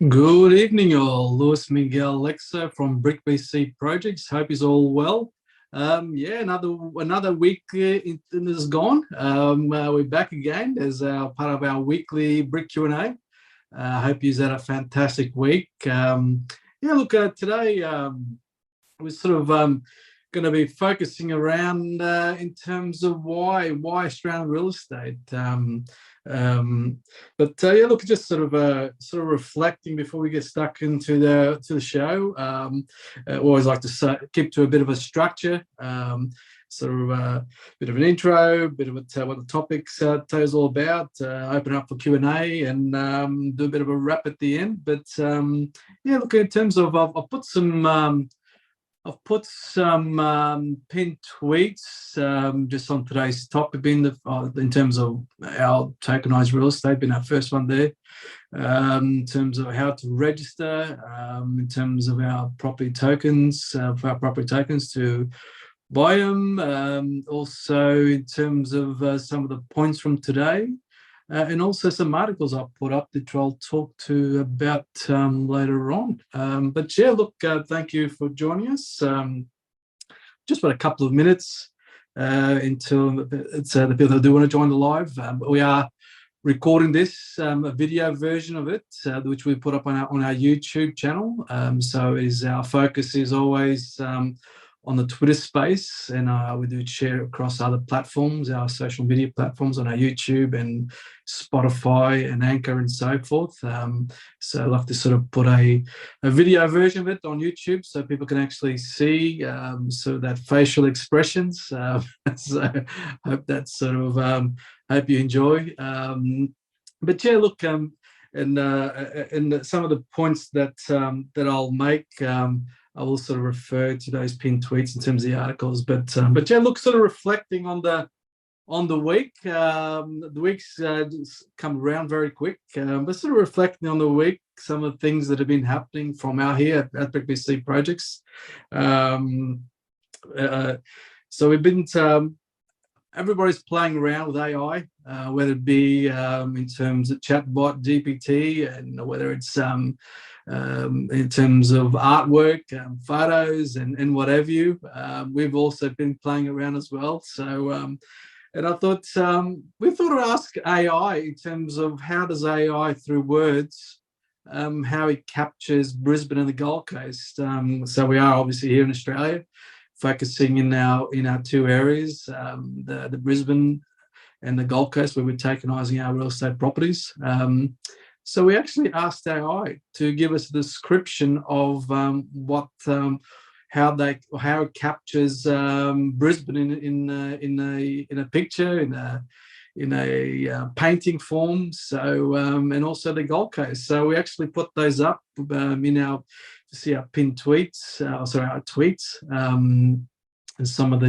Good evening, all. Lewis, Miguel, Aleixo from BRIK BC Projects. Hope is all well. Yeah, another week is gone. We're back again as part of our weekly BRIK Q&A. Hope you've had a fantastic week. Yeah, look, today we're sort of going to be focusing around in terms of why Australian real estate. But yeah, look, just sort of reflecting before we get stuck into the show. I always like to keep to a bit of a structure. Sort of a bit of an intro, a bit of what the topics is all about. Open up for Q&A and do a bit of a wrap at the end. But yeah, look, in terms of I've put some pinned tweets just on today's topic in terms of our tokenized real estate, being our first one there, in terms of how to register, in terms of our property tokens, for our property tokens to buy them, also in terms of some of the points from today. And also some articles I'll put up that I'll talk to about later on. But yeah, look, thank you for joining us. Just about a couple of minutes until it's the people that do want to join the live. But we are recording this, a video version of it, which we put up on our YouTube channel. So our focus is always on the Twitter space, and we do share across other platforms, our social media platforms on our YouTube and Spotify and Anchor and so forth. So I like to sort of put a video version of it on YouTube so people can actually see sort of that facial expressions. So I hope that's sort of, hope you enjoy. But yeah, look, and some of the points that I'll make, I will sort of refer to those pinned tweets in terms of the articles, but yeah, look, sort of reflecting on the week. The week's just come around very quick, but sort of reflecting on the week, some of the things that have been happening from out here at BRIK BC Projects. So we've been everybody's playing around with AI, whether it be in terms of chatbot GPT, and whether it's in terms of artwork, photos, and what have you. We've also been playing around as well. So, and I thought we thought I'd ask AI in terms of how does AI through words, how it captures Brisbane and the Gold Coast. So we are obviously here in Australia, focusing in our two areas, the Brisbane and the Gold Coast, where we're tokenizing our real estate properties. So we actually asked AI to give us a description of how it captures Brisbane in a picture, in a painting form. So and also the Gold Coast. So we actually put those up in our pinned tweets, our tweets, and some of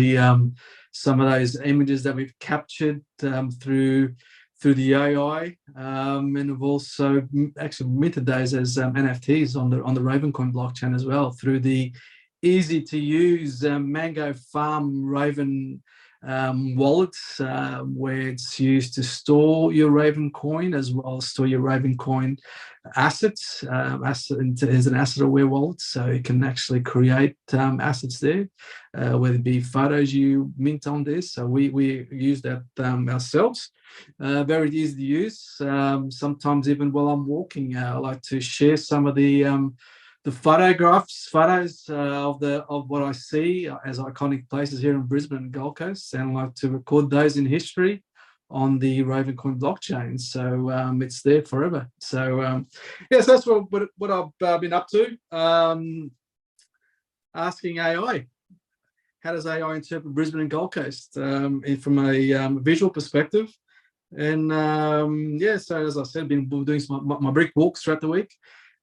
those images that we've captured through the AI, and we've also actually minted those as NFTs on the Ravencoin blockchain as well, through the easy to use Mango Farm Raven wallets, where it's used to store your Ravencoin as well as store your Ravencoin assets. Is an asset aware wallet, so you can actually create assets there, whether it be photos you mint on this. So we use that ourselves. Very easy to use. Sometimes even while I'm walking, I like to share some of the photos of what I see as iconic places here in Brisbane and Gold Coast, and I like to record those in history on the Ravencoin blockchain. So it's there forever. So yes, that's what I've been up to. Asking AI, how does AI interpret Brisbane and Gold Coast from a visual perspective? And yeah, so as I said, been doing my BRIK walks throughout the week.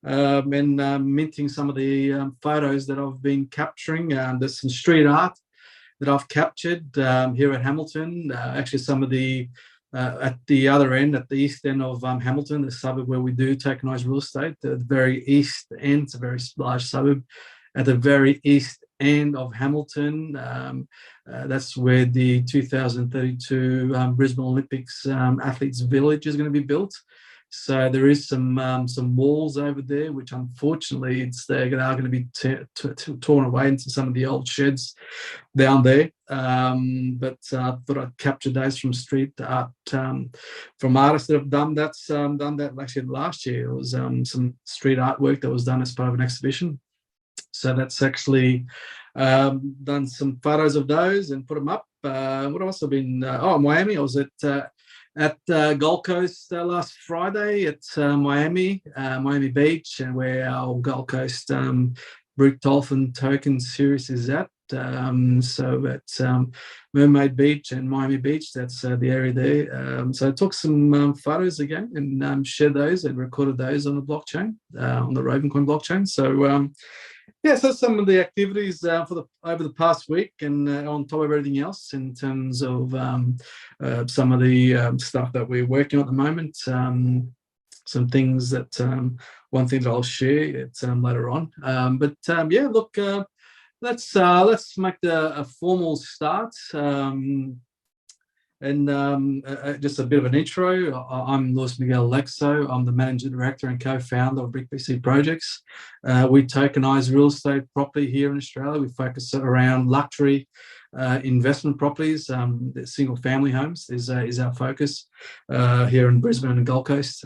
And minting some of the photos that I've been capturing. There's some street art that I've captured here at Hamilton. Actually, some of the at the other end, at the east end of Hamilton, the suburb where we do tokenize real estate, the very east end. It's a very large suburb. At the very east end of Hamilton, that's where the 2032 Brisbane Olympics Athletes Village is going to be built. So there is some walls over there, which unfortunately they are going to be torn away into some of the old sheds down there. But I thought I'd capture those from street art, from artists that have done that actually last year. It was some street artwork that was done as part of an exhibition. So that's actually done some photos of those and put them up. What else have been? Miami. I was at Gold Coast last Friday at Miami Beach, and where our Gold Coast BRIK Dolphin token series is at. So at Mermaid Beach and Miami Beach, that's the area there. So I took some photos again and shared those and recorded those on the blockchain, on the Ravencoin blockchain. So so some of the activities over the past week, and on top of everything else in terms of some of the stuff that we're working on at the moment. Some things that one thing that I'll share later on. Let's make a formal start. Just a bit of an intro. I'm Miguel Aleixo. I'm the Managing Director and Co-founder of BRIK VC Projects. We tokenize real estate property here in Australia. We focus around luxury investment properties. The single-family homes is our focus here in Brisbane and Gold Coast.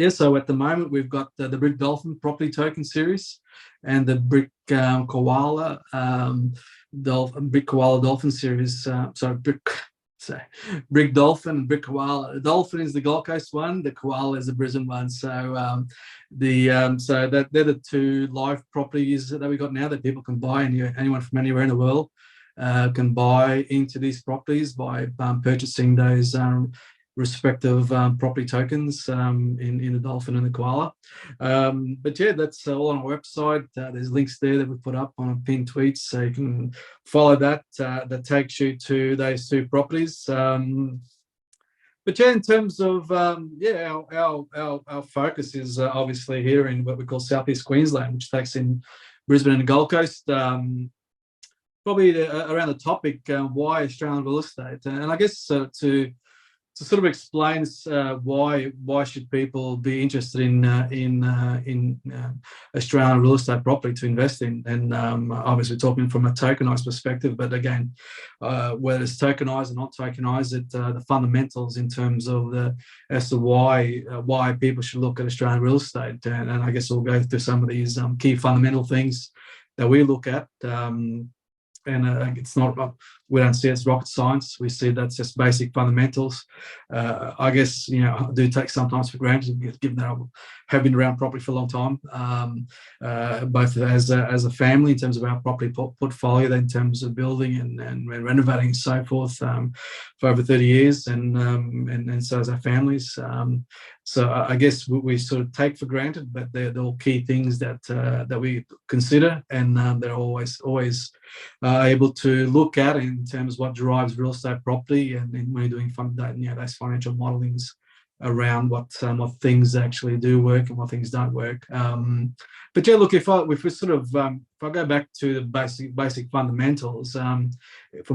So at the moment we've got the BRIK Dolphin Property Token Series and the BRIK Koala Dolphin Series. BRIK Dolphin and BRIK Koala. The Dolphin is the Gold Coast one. The Koala is the Brisbane one. So they're the two live properties that we got now that people can buy. Anyone from anywhere in the world can buy into these properties by purchasing those respective property tokens in the Dolphin and the Koala. That's all on our website. There's links there that we put up on a pinned tweet, so you can follow that. That takes you to those two properties. In terms of our focus is obviously here in what we call Southeast Queensland, which takes in Brisbane and the Gold Coast. Probably around the topic, why Australian real estate, and I guess to sort of explains why should people be interested in Australian real estate property to invest in, and obviously talking from a tokenized perspective, but again, whether it's tokenized or not tokenized, the fundamentals in terms of as to why people should look at Australian real estate, and I guess we'll go through some of these key fundamental things that we look at. It's not, we don't see it as rocket science. We see that's just basic fundamentals. I guess, I do take sometimes for granted, given that I've been around property for a long time, both as a family in terms of our property portfolio, in terms of building and renovating and so forth, for over 30 years, and so as our families. So I guess we sort of take for granted, but they're all key things that we consider, and they're always able to look at in terms of what drives real estate property, and when you're doing those financial modelings around what things actually do work and what things don't work. If I go back to the basic fundamentals, from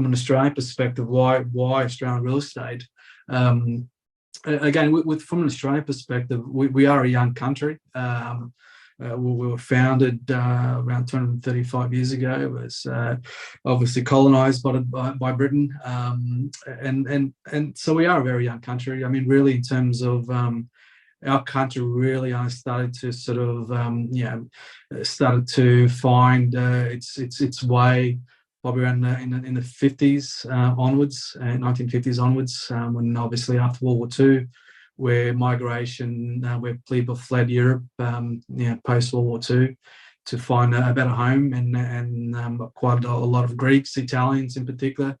an Australian perspective, why Australian real estate? Again, from an Australian perspective, we are a young country. We were founded around 235 years ago. It was obviously colonised by Britain, and so we are a very young country. I mean, really, in terms of our country, really only started to sort of started to find its way probably around in the 50s onwards, 1950s onwards, when obviously after World War II, where migration, where people fled Europe, post World War II, to find a better home, and quite a lot of Greeks, Italians in particular,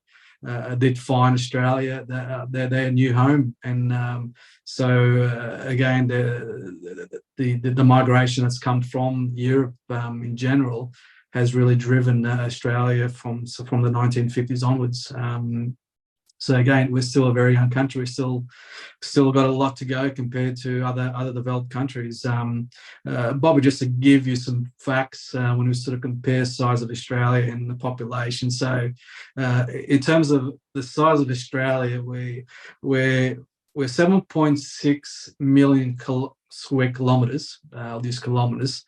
did find Australia their new home, and again, the migration that's come from Europe in general has really driven Australia from the 1950s onwards. So again, we're still a very young country. We still got a lot to go compared to other developed countries. Bobby, just to give you some facts, when we sort of compare size of Australia and the population. So in terms of the size of Australia, we're we're 7.6 million square kilometers, these kilometers,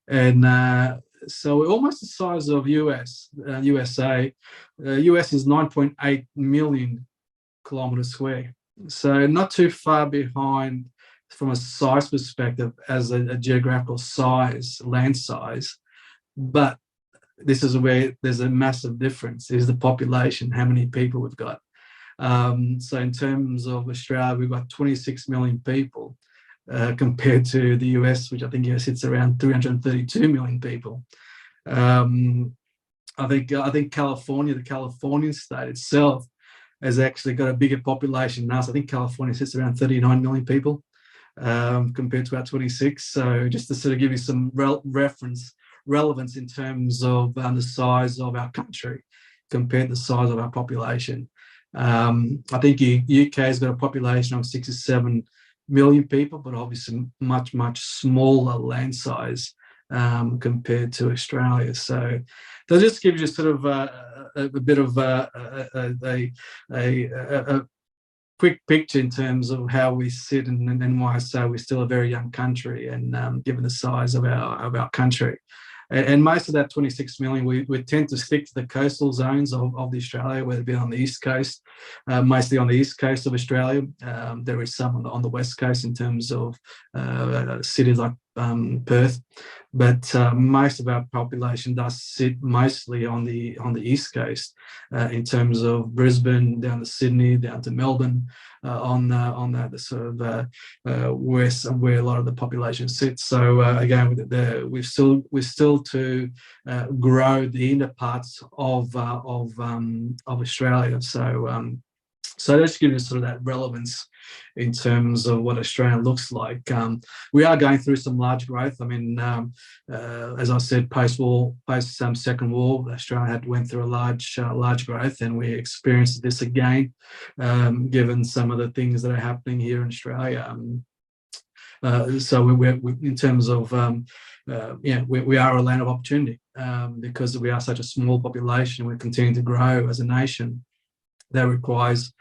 and so we're almost the size of USA. US is 9.8 million kilometers square, so not too far behind from a size perspective as a geographical size, land size. But this is where there's a massive difference, is the population, how many people we've got. So in terms of Australia, we've got 26 million people compared to the US, which I think sits around 332 million people. I think California, the Californian state itself, has actually got a bigger population than us. I think California sits around 39 million people compared to our 26. So just to sort of give you some relevance in terms of the size of our country compared to the size of our population. I think UK has got a population of 67 million people, but obviously much, much smaller land size compared to Australia. So that just gives you sort of a bit of a quick picture in terms of how we sit and why I say we're still a very young country, and given the size of our country. And most of that 26 million, we tend to stick to the coastal zones of the Australia, whether it be on the east coast, mostly on the east coast of Australia. There is some on the west coast in terms of cities like Perth, but most of our population does sit mostly on the east coast, in terms of Brisbane, down to Sydney, down to Melbourne, on the sort of west, where a lot of the population sits. So again, we've still to grow the inner parts of Australia. So let's give you sort of that relevance in terms of what Australia looks like. We are going through some large growth. I mean, as I said, post-war, Second War, Australia went through a large growth, and we experienced this again, given some of the things that are happening here in Australia. So we're in terms of we are a land of opportunity, because we are such a small population. We're continuing to grow as a nation. That requires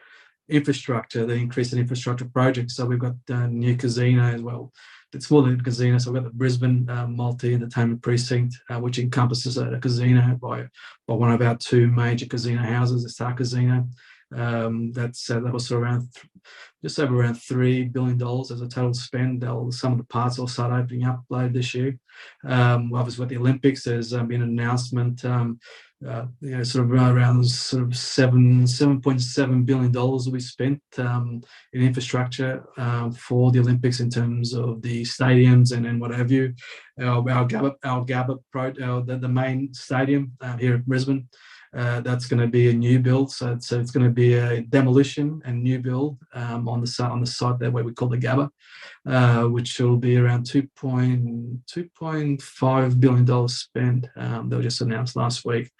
infrastructure, the increase in infrastructure projects. So we've got new casino as well. It's more than a casino. So we've got the Brisbane multi-entertainment precinct, which encompasses a casino by one of our two major casino houses, the Star Casino. That was around just over around $3 billion as a total spend. Some of the parts will start opening up later this year. Obviously, with the Olympics, there's been an announcement. Sort of around sort of $7.7 billion will be spent in infrastructure for the Olympics in terms of the stadiums and what have you. Our Gabba the main stadium here at Brisbane. That's going to be a new build, so it's going to be a demolition and new build on the site there where we call the Gabba, which will be around $2.5 billion spent. That was just announced last week.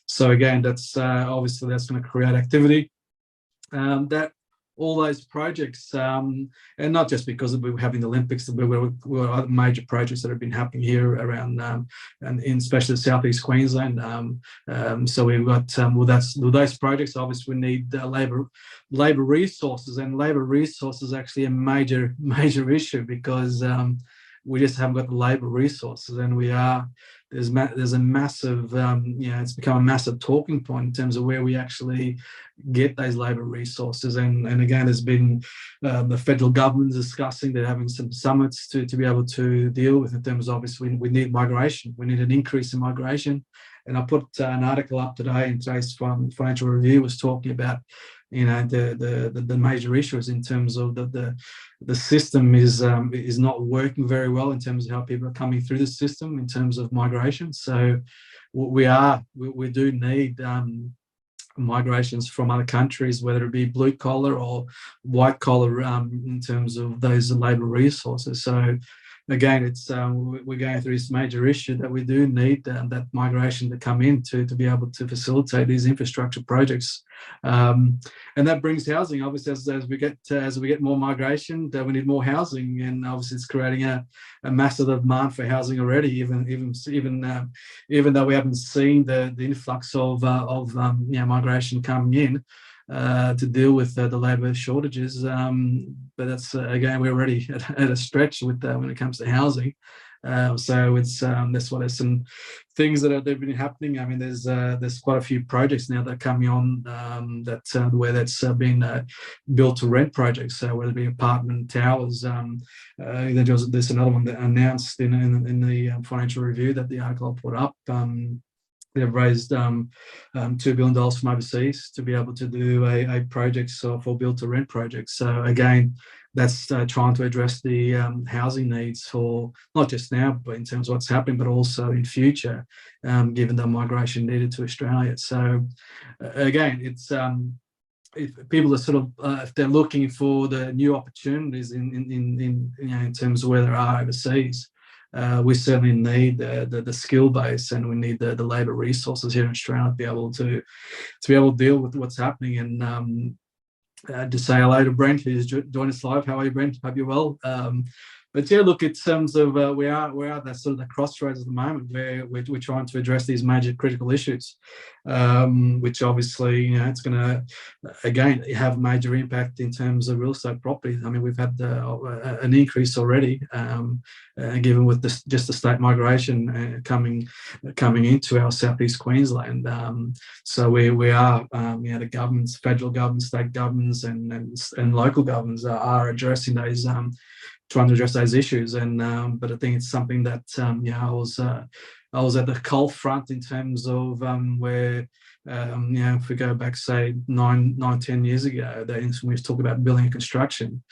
So again, that's obviously that's going to create activity. That all those projects, and not just because we're having the Olympics, but we're other major projects that have been happening here around, and in especially southeast Queensland. So we've got with those projects. Obviously, we need labor resources, and labor resources is actually a major issue, because we just haven't got the labor resources, and there's a massive, it's become a massive talking point in terms of where we actually get those labor resources. And again, there's been the federal government discussing, they're having some summits to be able to deal with, in terms of obviously we need migration. We need an increase in migration. And I put an article up today in today's Financial Review, was talking about the major issues in terms of the system is not working very well in terms of how people are coming through the system in terms of migration. So we do need migrations from other countries, whether it be blue collar or white collar, in terms of those labour resources. So again, it's we're going through this major issue that we do need that migration to come in to be able to facilitate these infrastructure projects, and that brings housing. Obviously, as we get more migration, we need more housing, and obviously it's creating a massive demand for housing already. Even though we haven't seen the influx of migration coming in. to deal with the labour shortages. But that's again, we're already at a stretch with when it comes to housing. So it's that's why there's some things that have been happening. I mean, there's quite a few projects now that are coming on where that's been built to rent projects. So whether it be apartment towers, there's another one that announced in the financial review that the article I put up. They've raised $2 billion from overseas to be able to do a project for build to rent projects. So again, that's trying to address the housing needs for not just now, but in terms of what's happening, but also in future, given the migration needed to Australia. So again, it's if people are sort of if they're looking for the new opportunities in terms of where they are overseas. We certainly need the skill base, and we need the labour resources here in Australia to be able to deal with what's happening. And to say hello to Brent, who's joined us live. How are you, Brent? Hope you're well. But yeah, look, in terms of we are at that sort of the crossroads at the moment where we're trying to address these major critical issues, which obviously it's going to again have major impact in terms of real estate property. I mean, we've had an increase already, given with just the state migration coming into our southeast Queensland. So we are the governments, federal governments, state governments, and local governments are addressing those. Trying to address those issues, and but I think it's something that I was at the coal front in terms of where if we go back say 10 years ago, when we talk about building and construction,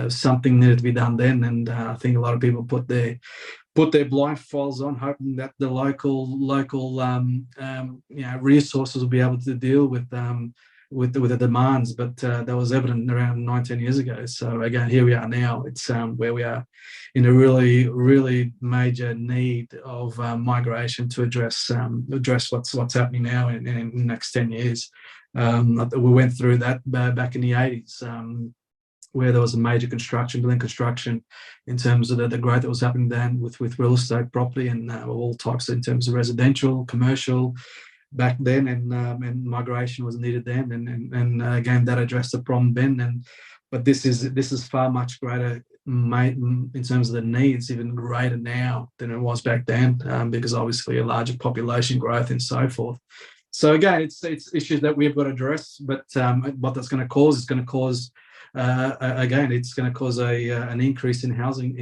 something needed to be done then, and I think a lot of people put their blindfolds on, hoping that the local resources will be able to deal with the demands, but that was evident around 19 years ago. So again, here we are now. It's where we are in a really, really major need of migration to address what's happening now in the next 10 years. We went through that back in the 80s. Where there was a major building construction in terms of the growth that was happening then with real estate property and all types in terms of residential, commercial, back then, and migration was needed then, and again that addressed the problem then. But this is far much greater in terms of the needs, even greater now than it was back then, because obviously a larger population growth and so forth. So again, it's issues that we've got to address. But what that's going to cause is going to cause it's going to cause an increase in housing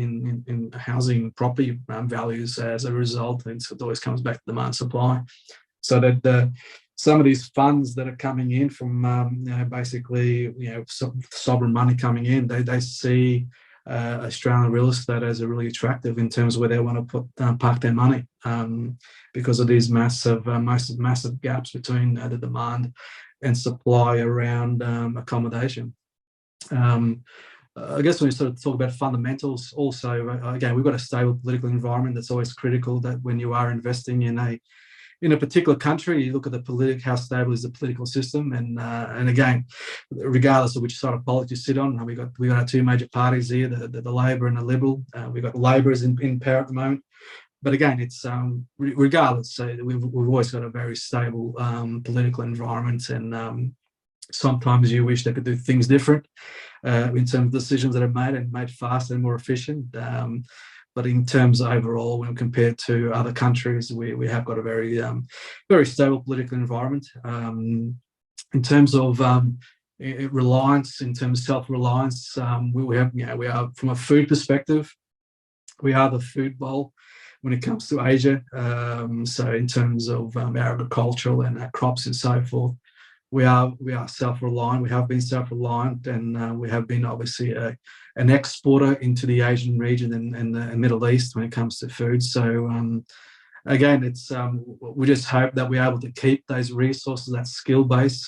in housing property values as a result, and so it always comes back to demand supply. So that some of these funds that are coming in from basically sovereign money coming in, they see Australian real estate as a really attractive in terms of where they want to park their money, because of these massive gaps between the demand and supply around accommodation. I guess when we sort of talk about fundamentals, also again we've got a stable political environment. That's always critical. That when you are investing in a particular country, you look at how stable is the political system, and again, regardless of which side of politics you sit on, we got our two major parties here, the Labor and the Liberal. We've got Labor is in power at the moment, but again, it's regardless. So we've always got a very stable political environment, and sometimes you wish they could do things different in terms of decisions that are made faster and more efficient. But in terms of overall, when compared to other countries, we have got a very very stable political environment. In terms of reliance, in terms of self-reliance, we are from a food perspective, we are the food bowl when it comes to Asia. So in terms of our agricultural and our crops and so forth, we are self-reliant. We have been self-reliant, and we have been obviously an exporter into the Asian region and the Middle East when it comes to food. So again, it's we just hope that we're able to keep those resources, that skill base,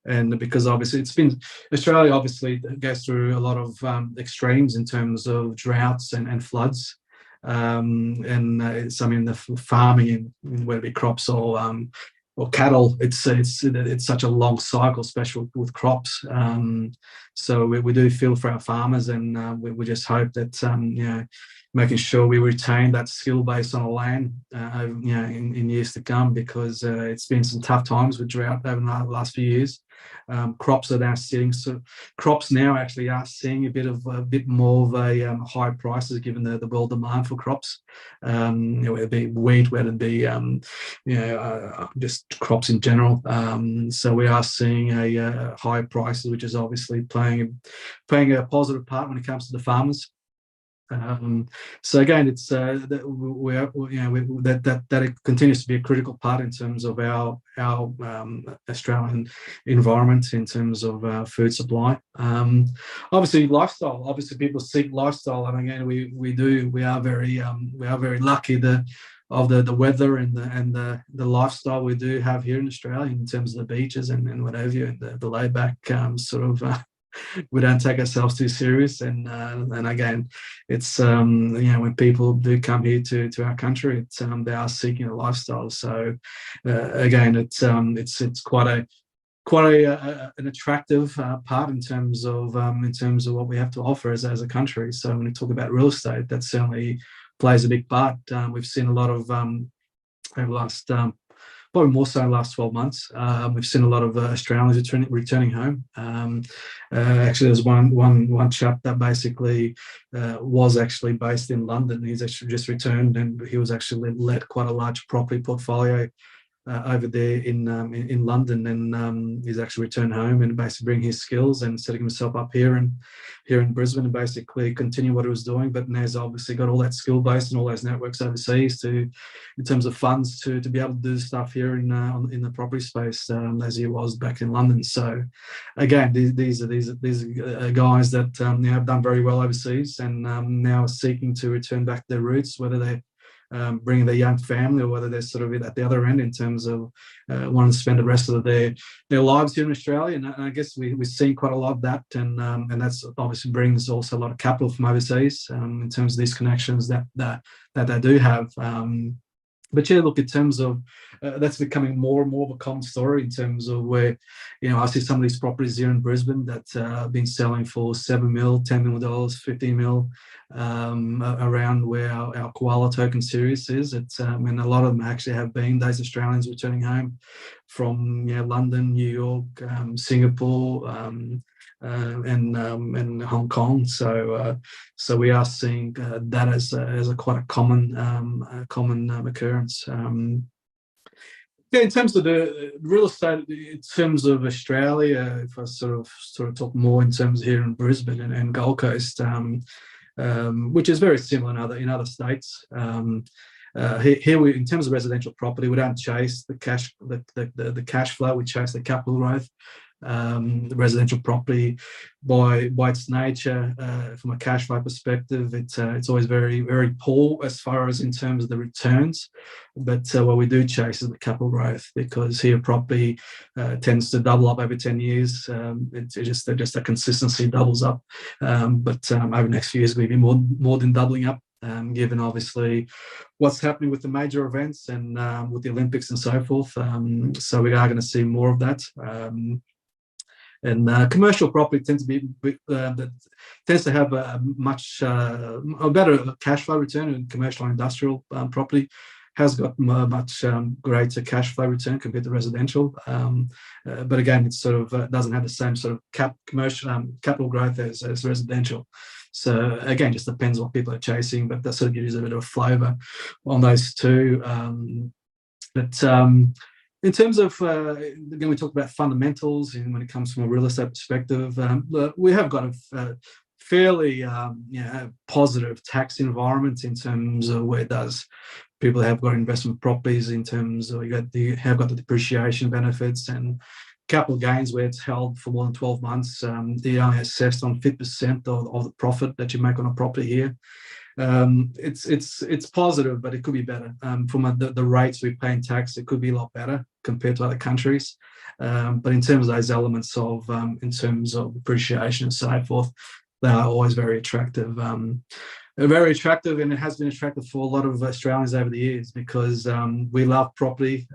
and because obviously Australia obviously goes through a lot of extremes in terms of droughts and floods. And it's, I mean, the farming, whether it be crops or cattle, it's such a long cycle, especially with crops. So we do feel for our farmers, and we just hope that making sure we retain that skill base on the land, in years to come, because it's been some tough times with drought over the last few years. Crops are now sitting. So crops now actually are seeing a bit more of a high prices given the world demand for crops. Whether it be wheat, whether it be just crops in general. So we are seeing a higher prices, which is obviously playing a positive part when it comes to the farmers. So again, it's that it continues to be a critical part in terms of our Australian environment in terms of food supply. Obviously, lifestyle. Obviously, people seek lifestyle, and again, we are very lucky of the weather and the lifestyle we do have here in Australia in terms of the beaches and whatever, and the laid back sort of. We don't take ourselves too serious, and again, it's when people do come here to our country, it's they are seeking a lifestyle. So again, it's quite an attractive part in terms of what we have to offer as a country. So when we talk about real estate, that certainly plays a big part. We've seen a lot of over the last. Probably more so in the last 12 months. We've seen a lot of Australians returning home. Actually, there's one chap that basically was actually based in London. He's actually just returned, and he was actually led quite a large property portfolio over there in London, and he's actually returned home and basically bring his skills and setting himself up here in Brisbane and basically continue what he was doing. But now he's obviously got all that skill base and all those networks overseas in terms of funds to be able to do stuff here in the property space as he was back in London. So again, these are guys that have done very well overseas and now are seeking to return back to their roots, whether they bringing their young family or whether they're sort of at the other end in terms of wanting to spend the rest of their lives here in Australia. And I guess we've seen quite a lot of that, and that's obviously brings also a lot of capital from overseas in terms of these connections that they do have. But yeah, look, in terms of that's becoming more and more of a common story in terms of where, I see some of these properties here in Brisbane that have been selling for $7 million, $10 million, $15 million around where our koala token series is. It's and a lot of them actually have been those Australians returning home from London, New York, Singapore, and Hong Kong. So we are seeing that as a quite a common occurrence. In terms of the real estate, in terms of Australia, if I sort of talk more in terms of here in Brisbane and Gold Coast, which is very similar in other states. Here we, in terms of residential property, we don't chase the cash flow. We chase the capital growth. The residential property, by its nature, from a cash flow perspective, it's always very, very poor as far as in terms of the returns. But what we do chase is the capital growth, because here property tends to double up over 10 years. It's just a consistency doubles up. But over the next few years, we'll be more than doubling up. Given obviously what's happening with the major events and with the Olympics and so forth. So we are going to see more of that. And commercial property tends to have a much a better cash flow return, and commercial and industrial property has got much greater cash flow return compared to residential. But again, it sort of doesn't have the same sort of capital growth as residential. So again, just depends what people are chasing, but that sort of gives you a bit of a flavour on those two. In terms of, again, we talk about fundamentals, and when it comes from a real estate perspective, we have got a fairly positive tax environment in terms of where people have got investment properties in terms of you have got the depreciation benefits and capital gains where it's held for more than 12 months. They're only assessed on 50% of the profit that you make on a property here. It's positive, but it could be better. From the rates we pay in tax, it could be a lot better compared to other countries. But in terms of those elements of, in terms of appreciation and so forth, they are always very attractive. Very attractive, and it has been attractive for a lot of Australians over the years, because we love property.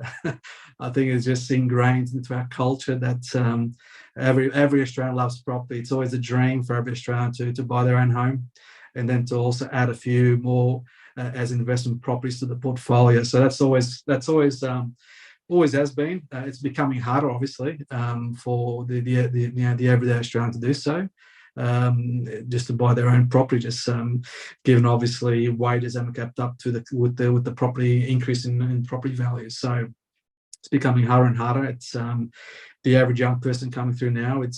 I think it's just ingrained into our culture that every Australian loves property. It's always a dream for every Australian to buy their own home, and then to also add a few more as investment properties to the portfolio. So that's always always has been. It's becoming harder, obviously, for the everyday Australian to do so. Just to buy their own property, just given obviously wages haven't kept up to with the property increase in property values. So it's becoming harder and harder. It's the average young person coming through now. It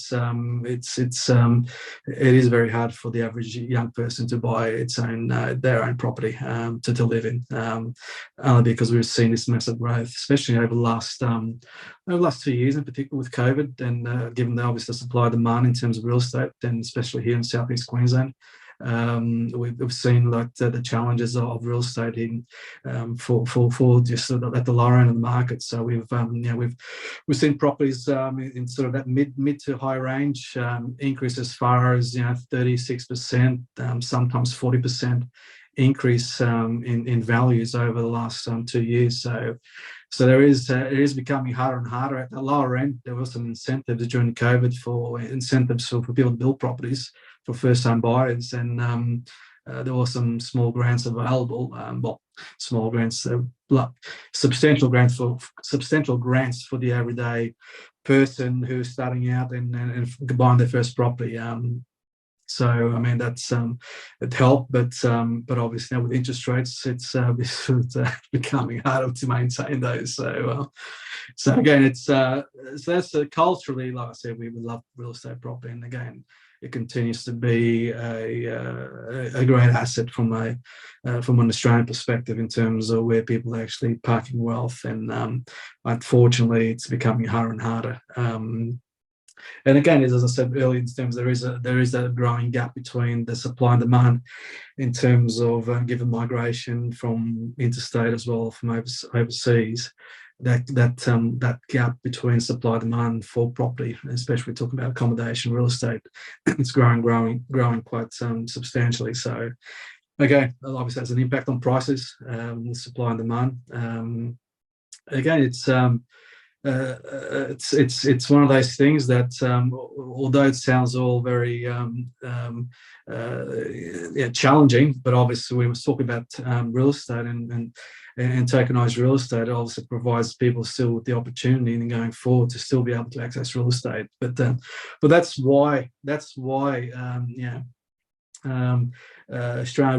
is very hard for the average young person to buy their own property to live in, only because we've seen this massive growth, especially over the last 2 years, in particular with COVID, and given the obvious supply demand in terms of real estate, and especially here in Southeast Queensland. We've seen like the challenges of real estate for just sort of at the lower end of the market. So we've seen properties in sort of that mid to high range increase as far as 36%, sometimes 40% increase in values over the last 2 years. So it is becoming harder and harder. At the lower end, there were some incentives during COVID for people to build properties for first-time buyers, and there were some small grants available. Small grants, substantial grants for the everyday person who's starting out and buying their first property. So I mean that's it helped, but obviously now with interest rates, it's becoming harder to maintain those. So again, it's so that's culturally, like I said, we love real estate property, and again, it continues to be a great asset from an Australian perspective in terms of where people are actually parking wealth, and unfortunately, it's becoming harder and harder. And again, as I said earlier, in terms there is a growing gap between the supply and demand in terms of given migration from interstate as well from overseas. That gap between supply and demand for property, especially talking about accommodation, real estate, it's growing quite substantially. So again, obviously has an impact on prices, supply and demand. Again, it's one of those things that although it sounds all very challenging, but obviously we were talking about real estate and tokenized real estate, it also provides people still with the opportunity in going forward to still be able to access real estate. But that's why Australian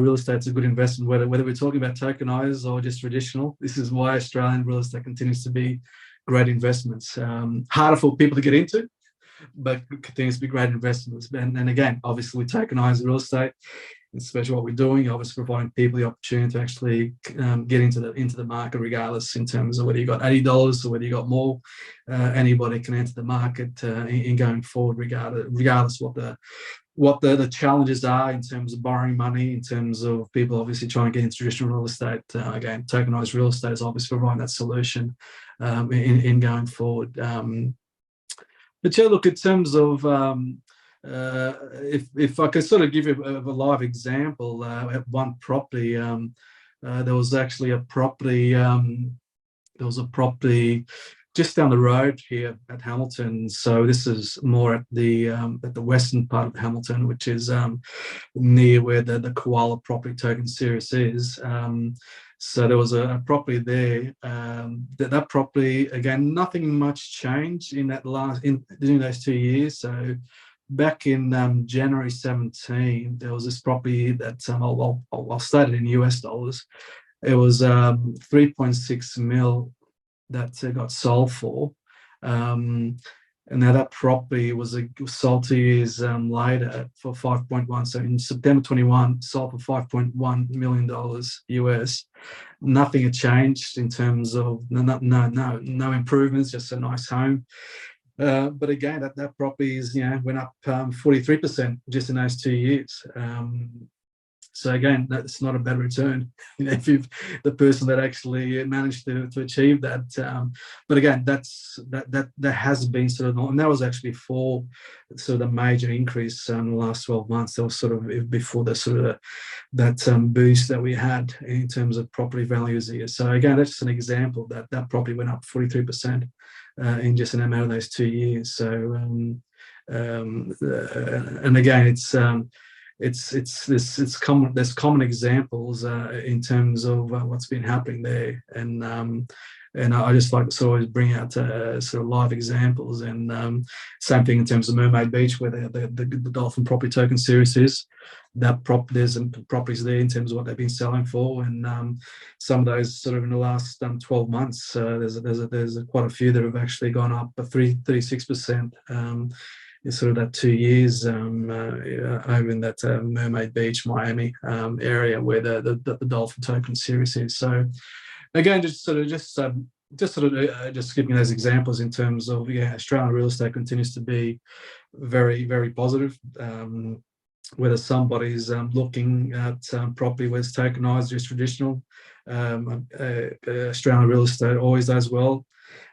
real estate is a good investment, whether we're talking about tokenized or just traditional. This is why Australian real estate continues to be great investments. Harder for people to get into, but continues to be great investments. And again, obviously, we tokenize real estate, especially what we're doing, obviously providing people the opportunity to actually get into the market, regardless in terms of whether you got $80 or whether you got more. Anybody can enter the market in going forward, regardless what the challenges are in terms of borrowing money, in terms of people obviously trying to get into traditional real estate. Again, tokenized real estate is obviously providing that solution in going forward. But yeah, look, in terms of if I could sort of give you a live example, at one property, there was actually a property. There was a property just down the road here at Hamilton. So this is more at the western part of Hamilton, which is near where the Koala property token series is. So there was a property there. That property, again, nothing much changed in during those 2 years. So back in January 17, there was this property that I'll state it in US dollars. It was 3.6 mil that got sold for. And now that property was sold 2 years later for 5.1. So in September 21, sold for $5.1 million US. Nothing had changed in terms of no improvements, just a nice home. But again, that property went up 43% just in those 2 years. So again, that's not a bad return if you've the person that actually managed to achieve that. But again, that has been sort of, and that was actually before sort of the major increase in the last 12 months. That was sort of before the sort of that boost that we had in terms of property values here. So again, that's just an example that property went up 43% in just an amount of those 2 years. So and again, it's it's common. There's common examples in terms of what's been happening there, and I just like to sort of bring out sort of live examples. And same thing in terms of Mermaid Beach, where the Dolphin Property Token Series is. There's some properties there in terms of what they've been selling for, and some of those sort of in the last 12 months, there's quite a few that have actually gone up 36%. In sort of that 2 years over in that Mermaid Beach, Miami area where the Dolphin Token Series is. So again, just giving those examples in terms of Australian real estate continues to be very, very positive. Whether somebody's looking at property where it's tokenized or traditional, Australian real estate always does well.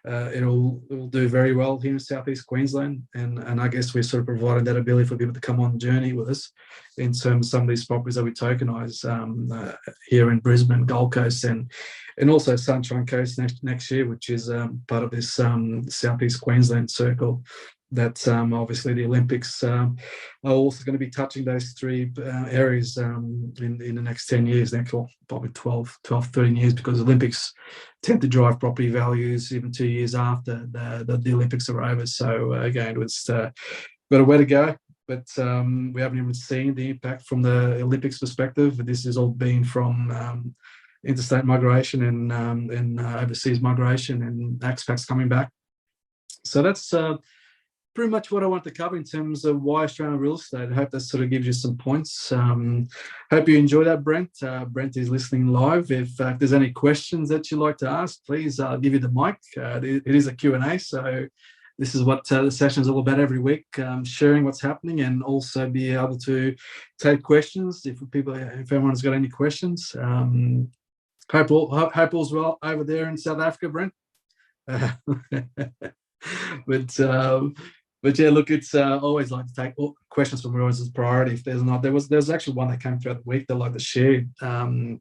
It'll do very well here in Southeast Queensland, and I guess we're sort of providing that ability for people to come on journey with us in terms of some of these properties that we tokenise here in Brisbane, Gold Coast, and also Sunshine Coast next year, which is part of this Southeast Queensland circle. That obviously the Olympics are also going to be touching those three areas in the next 10 years, next probably 12, 13 years, because the Olympics tend to drive property values even 2 years after the Olympics are over. So again, it's got a way to go, but we haven't even seen the impact from the Olympics perspective. This has all been from interstate migration and overseas migration and expats coming back. So that's pretty much what I want to cover in terms of why Australian real estate. I hope that sort of gives you some points. Hope you enjoy that, Brent. Brent is listening live. If there's any questions that you'd like to ask, please, I'll give you the mic. It is a Q&A, so this is what the session is all about every week, sharing what's happening and also be able to take questions if everyone's got any questions. Hope all's well over there in South Africa, Brent. But yeah, look, it's always like to take questions from everyone as a priority. If there's not, there's actually one that came throughout the week that I'd like to share, and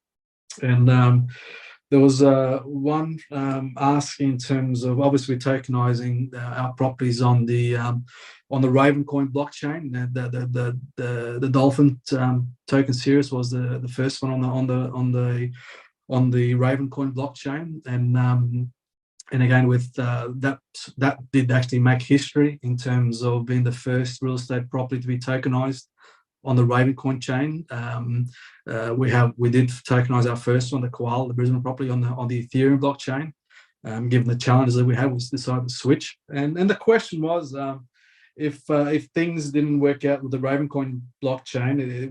there was one asking in terms of obviously tokenizing our properties on the Ravencoin blockchain. The Dolphin token series was the first one on the Ravencoin blockchain, and again, with that did actually make history in terms of being the first real estate property to be tokenized on the Ravencoin chain. We did tokenize our first one, the Koala, the Brisbane property, on the Ethereum blockchain. Given the challenges that we had, we decided to switch. And the question was, if things didn't work out with the Ravencoin blockchain,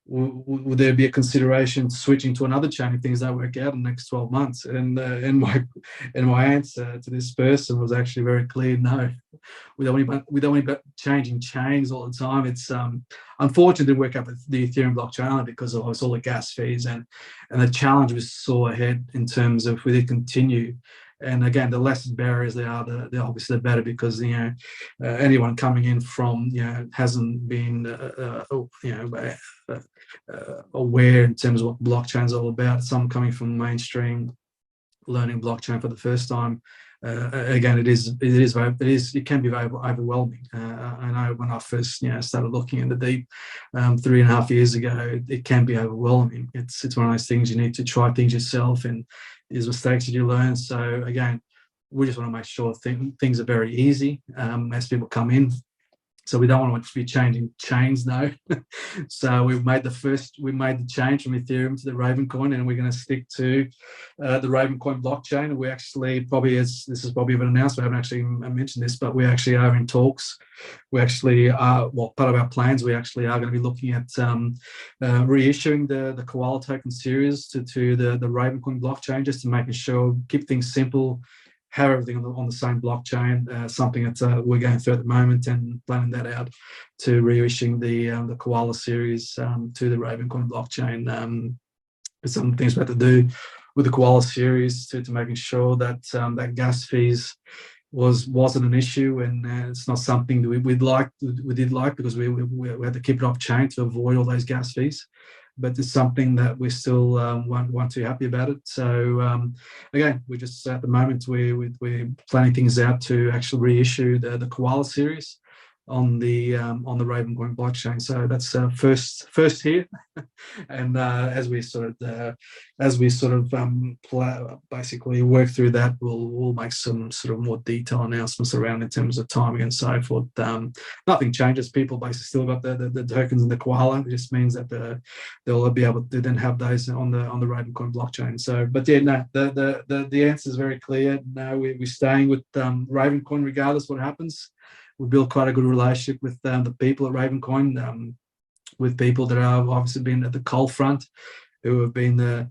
would there be a consideration switching to another chain if things don't work out in the next 12 months? And my answer to this person was actually very clear: no. We don't want to be changing chains all the time. It's unfortunate to work out with the Ethereum blockchain only because of all the gas fees and the challenge we saw ahead in terms of if we did continue. And again, the less barriers there are, the obviously the better, because anyone coming in from hasn't been aware in terms of what blockchain is all about. Some coming from mainstream learning blockchain for the first time. Again, it can be very overwhelming. I know when I first started looking in the deep 3.5 years ago, it can be overwhelming. It's one of those things you need to try things yourself, and there's mistakes that you learn. So again, we just want to make sure things are very easy as people come in. So we don't want to be changing chains now. So we made the change from Ethereum to the Ravencoin, and we're going to stick to the Ravencoin blockchain. We actually this is probably an announcement. I haven't actually mentioned this, but we actually are in talks. We actually are, part of our plans, we actually are going to be looking at reissuing the Koala token series to the Ravencoin blockchain, just to making sure, keep things simple, have everything on the same blockchain. Something that we're going through at the moment and planning that out to reissuing the Koala series to the Ravencoin blockchain. There's some things we have to do with the Koala series to making sure that that gas fees wasn't an issue, and it's not something that we did like, because we had to keep it off chain to avoid all those gas fees. But it's something that we still weren't too happy about it. So again, we're just at the moment we're planning things out to actually reissue the Koala series on the Ravencoin blockchain. So that's first here, and as we sort of basically work through that, we'll make some sort of more detailed announcements around in terms of timing and so forth. Nothing changes. People basically still got the tokens and the koala. It just means that they'll be able to then have those on the Ravencoin blockchain. So, but yeah, no, the answer is very clear. No, we're staying with Ravencoin regardless what happens. We built quite a good relationship with the people at Ravencoin, with people that have obviously been at the coal front, who have been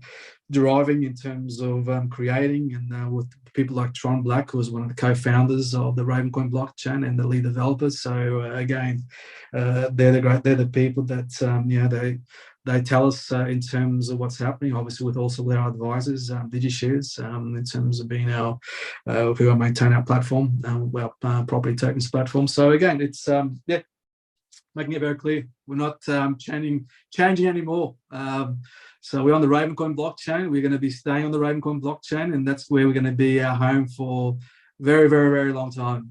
driving in terms of creating, and with people like Tron Black, who was one of the co-founders of the Ravencoin blockchain and the lead developers. So again, they're the people that they tell us in terms of what's happening, obviously with also with our advisors, DigiShares, in terms of being our who maintain our platform, our property tokens platform. So again, it's making it very clear we're not changing anymore. So we're on the Ravencoin blockchain. We're going to be staying on the Ravencoin blockchain, and that's where we're going to be our home for very, very, very long time.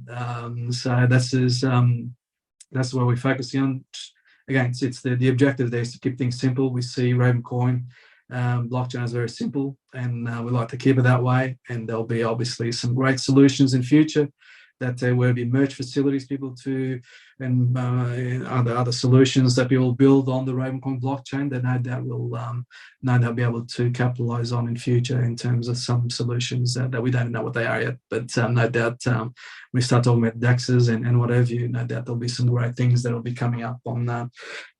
So that's where we're focusing on. Again, it's the objective there is to keep things simple. We see Ravencoin blockchain is very simple, and we like to keep it that way. And there'll be obviously some great solutions in future that there will be merge facilities people to, and other solutions that people build on the Ravencoin blockchain that no doubt will be able to capitalize on in future in terms of some solutions that we don't know what they are yet. But no doubt we start talking about DEXs and whatever, no doubt there'll be some great things that will be coming up on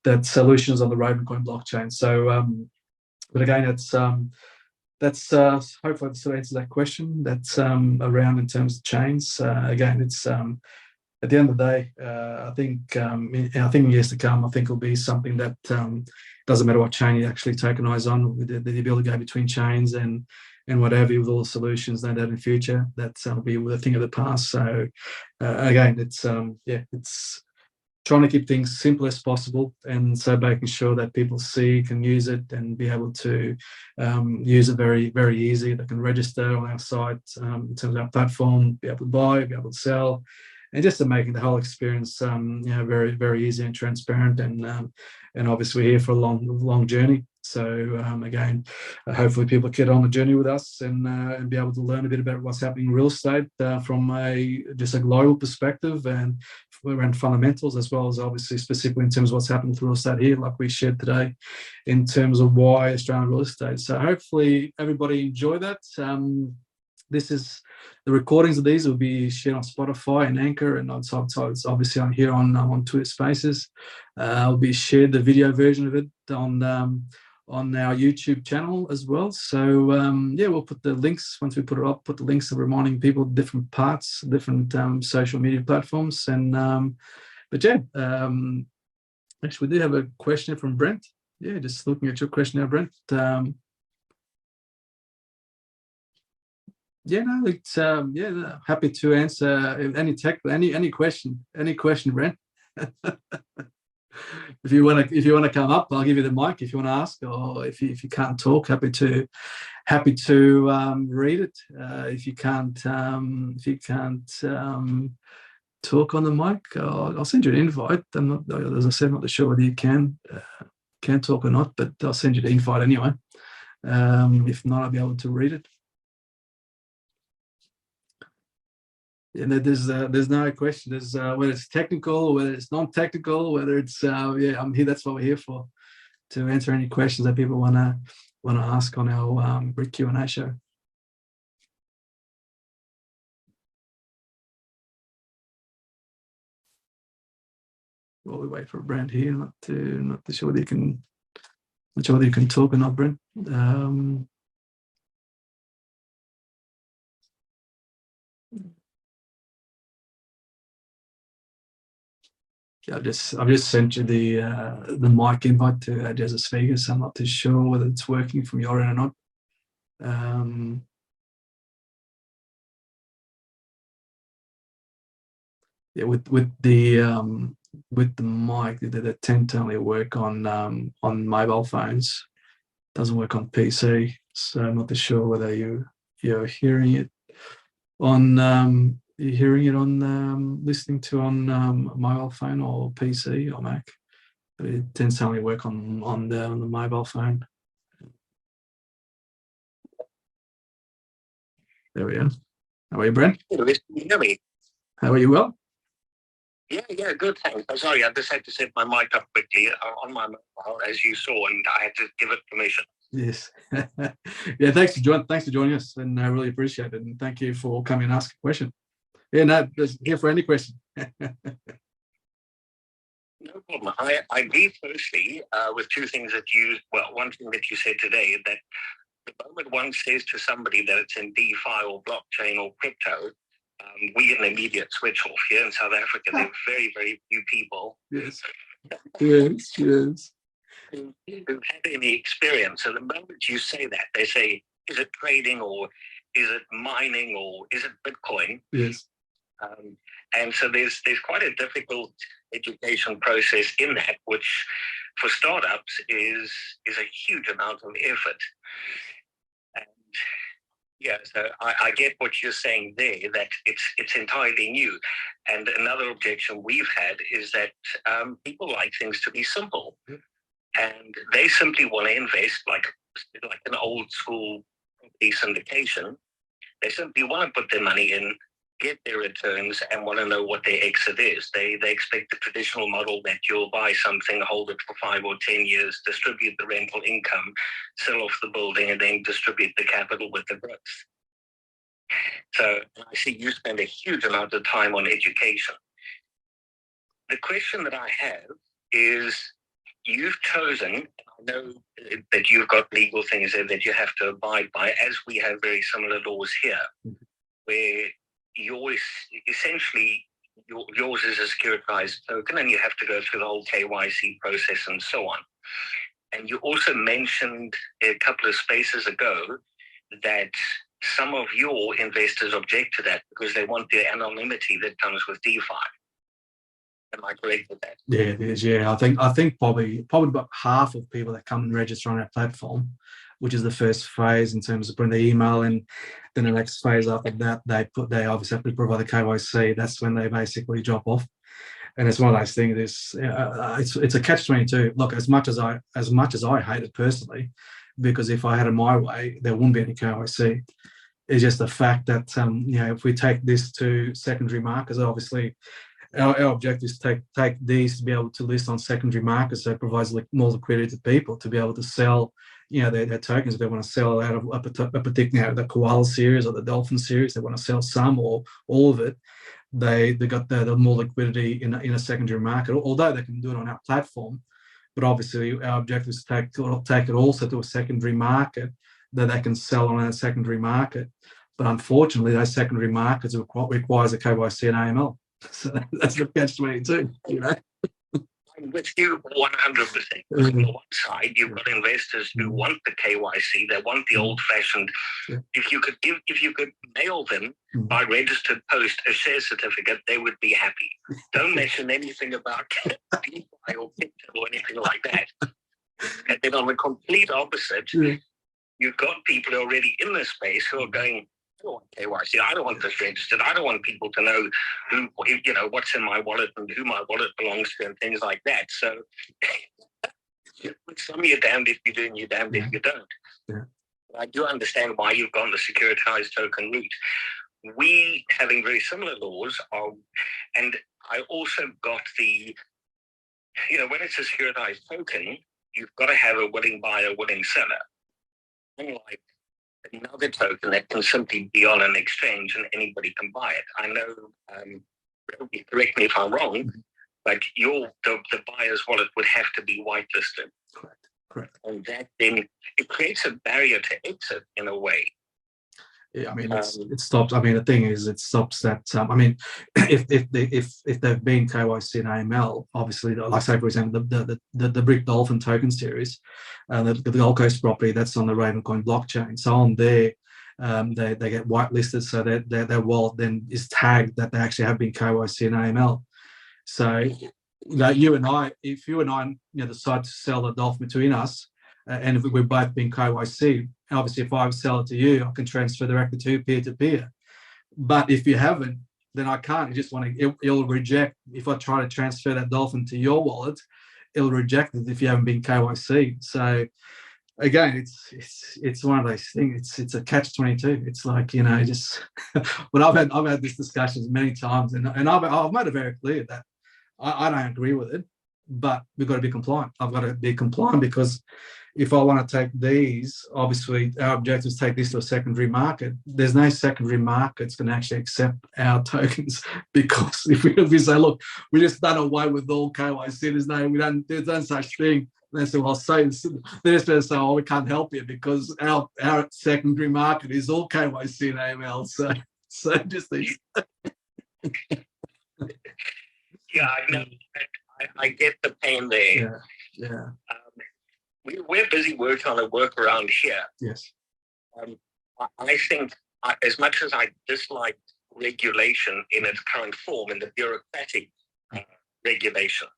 that solutions on the Ravencoin blockchain. So, but again, that's hopefully that sort of answers that question. That's around in terms of chains. Again, it's at the end of the day, I think in years to come, I think it'll be something that doesn't matter what chain you actually tokenize on, with the ability to go between chains and whatever, with all the solutions that in the future, that'll be a thing of the past. So again, it's trying to keep things simple as possible, and so making sure that people can use it and be able to use it very, very easy. They can register on our site in terms of our platform, be able to buy, be able to sell, and just to making the whole experience very, very easy and transparent. And obviously we're here for a long journey. So again, hopefully people get on the journey with us and be able to learn a bit about what's happening in real estate from just a global perspective, and around fundamentals, as well as obviously specifically in terms of what's happening with real estate here, like we shared today, in terms of why Australian real estate. So hopefully everybody enjoy that. This is the recordings of these will be shared on Spotify and Anchor, and it's obviously on here on Twitter Spaces. I'll be shared the video version of it on our YouTube channel as well. So we'll put the links once we put it up. Put the links of reminding people different parts, different social media platforms, and actually we do have a question from Brent. Yeah, just looking at your question now, Brent. Happy to answer any question, Brent. If you want to come up, I'll give you the mic if you want to ask, or if you can't talk, happy to read it. If you can't talk on the mic, I'll send you an invite. I'm not, as I said, not sure whether you can talk or not, but I'll send you the invite anyway. If not, I'll be able to read it. And there's no question. There's whether it's technical, whether it's non-technical, whether it's I'm here. That's what we're here for, to answer any questions that people want to ask on our BRIK Q&A show. While we wait for Brent here, not sure whether you can talk or not, Brent. I've just sent you the mic invite to Jezza Vegas. I'm not too sure whether it's working from your end or not. With the mic, they tend to only work on mobile phones. Doesn't work on PC. So I'm not too sure whether you're hearing it on you hearing it on listening to on mobile phone or PC or Mac? But it tends to only work on the mobile phone. There we are. How are you, Brent? Can you hear me? How are you? Well? Yeah, good, thanks. I'm sorry, I just had to set my mic up quickly on my mobile, as you saw, and I had to give it permission. Yes. Yeah, thanks for joining us, and I really appreciate it. And thank you for coming and asking a question. Yeah, no, just here for any question. No problem. I agree firstly with two things that one thing that you said today, that the moment one says to somebody that it's in DeFi or blockchain or crypto, we get an immediate switch off. Here in South Africa, there are very, very few people Yes. who've had any experience. So the moment you say that, they say, is it trading or is it mining or is it Bitcoin? Yes. And so there's quite a difficult education process in that, which for startups is a huge amount of effort. And yeah, so I get what you're saying there, that it's entirely new. And another objection we've had is that people like things to be simple. And they simply want to invest like an old school property syndication. They simply want to put their money in, get their returns, and want to know what their exit is. They expect the traditional model that you'll buy something, hold it for 5 or 10 years, distribute the rental income, sell off the building, and then distribute the capital with the growth. So I see you spend a huge amount of time on education. The question that I have is, you've chosen, I know that you've got legal things there that you have to abide by, as we have very similar laws here, where yours essentially yours is a securitized token, and you have to go through the whole KYC process and so on. And you also mentioned a couple of spaces ago that some of your investors object to that because they want the anonymity that comes with DeFi. Am I correct with that? Yeah, it is. Yeah, I think probably about half of people that come and register on our platform, which is the first phase in terms of putting the email in. Then the next phase after that, they obviously have to provide the KYC. That's when they basically drop off. And it's one of those things. It's a catch-22. Look, as much as I hate it personally, because if I had it my way, there wouldn't be any KYC. It's just the fact that if we take this to secondary markets, obviously. Our objective is to take these to be able to list on secondary markets, so it provides more liquidity to people to be able to sell, their tokens if they want to sell out of a particular, the koala series or the dolphin series. They want to sell some or all of it. They got the more liquidity in a secondary market, although they can do it on our platform. But obviously, our objective is to take it also to a secondary market that they can sell on a secondary market. But unfortunately, those secondary markets requires a KYC and AML. So that's the catch-22, I'm with you 100%. On the one side, you've got investors who want the KYC, they want the old-fashioned. Yeah. If you could mail them by registered post a share certificate, they would be happy. Don't mention anything about DeFi or crypto or anything like that. And then on the complete opposite, you've got people already in this space who are going, I don't want KYC. I don't want this registered. I don't want people to know who, what's in my wallet and who my wallet belongs to and things like that. So with some, you're damned if you do and you're damned if you don't. Yeah. I do understand why you've gone the securitized token route. We, having very similar laws, and I also got the, when it's a securitized token, you've got to have a willing buyer, willing seller. Unlike another token that can simply be on an exchange and anybody can buy it. I know, correct me if I'm wrong, but the buyer's wallet would have to be whitelisted. Correct. And that then, it creates a barrier to exit in a way. Yeah, I mean, it stops. I mean, the thing is, it stops that. If they've been KYC and AML, obviously, like say for example, the BRIK Dolphin token series, the Gold Coast property that's on the Ravencoin blockchain. So on there, they get whitelisted, so their wallet then is tagged that they actually have been KYC and AML. So, you and I, if you and I, decide to sell the Dolphin between us, and if we're both being KYC, obviously if I sell it to you, I can transfer directly to peer-to-peer. But if you haven't, then I can't. You just want to, it'll reject. If I try to transfer that dolphin to your wallet, it'll reject it if you haven't been KYC. So again, it's one of those things. It's a catch-22. It's like, just. But I've had these discussions many times, and I've made it very clear that I don't agree with it, but we've got to be compliant. I've got to be compliant because if I want to take these, obviously our objective is to take this to a secondary market. There's no secondary market that's going to actually accept our tokens, because if we say, look, we just done away with all KYC, there's no such thing. And they say, well, they're just going to say, oh, we can't help you because our secondary market is all KYC and AML. So just these. Yeah, I know. I get the pain there. Yeah. We're busy working on a workaround here. Yes. I think as much as I dislike regulation in its current form, in the bureaucratic regulation,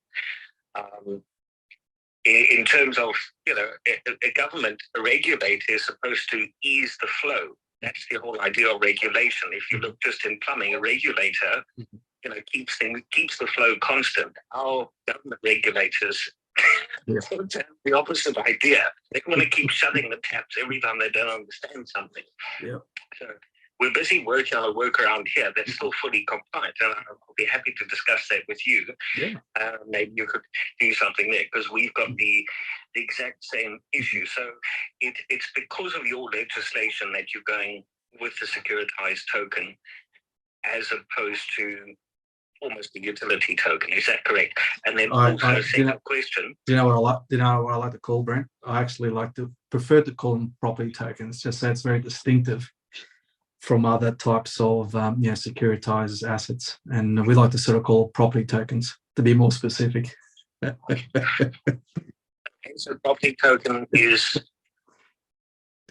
in terms of, a government, a regulator is supposed to ease the flow. That's the whole idea of regulation. If you look just in plumbing, a regulator, keeps the flow constant. Our government regulators have the opposite idea. They want to keep shutting the taps every time they don't understand something. Yeah. So we're busy working on a workaround here that's still fully compliant, and I'll be happy to discuss that with you. Yeah. Maybe you could do something there, because we've got the exact same issue. So it's because of your legislation that you're going with the securitized token as opposed to almost a utility token. Is that correct? And then second question. Do you know what I like to call, Brent? I actually prefer to call them property tokens, just so it's very distinctive from other types of securitized assets. And we like to sort of call property tokens, to be more specific. Okay, so property token is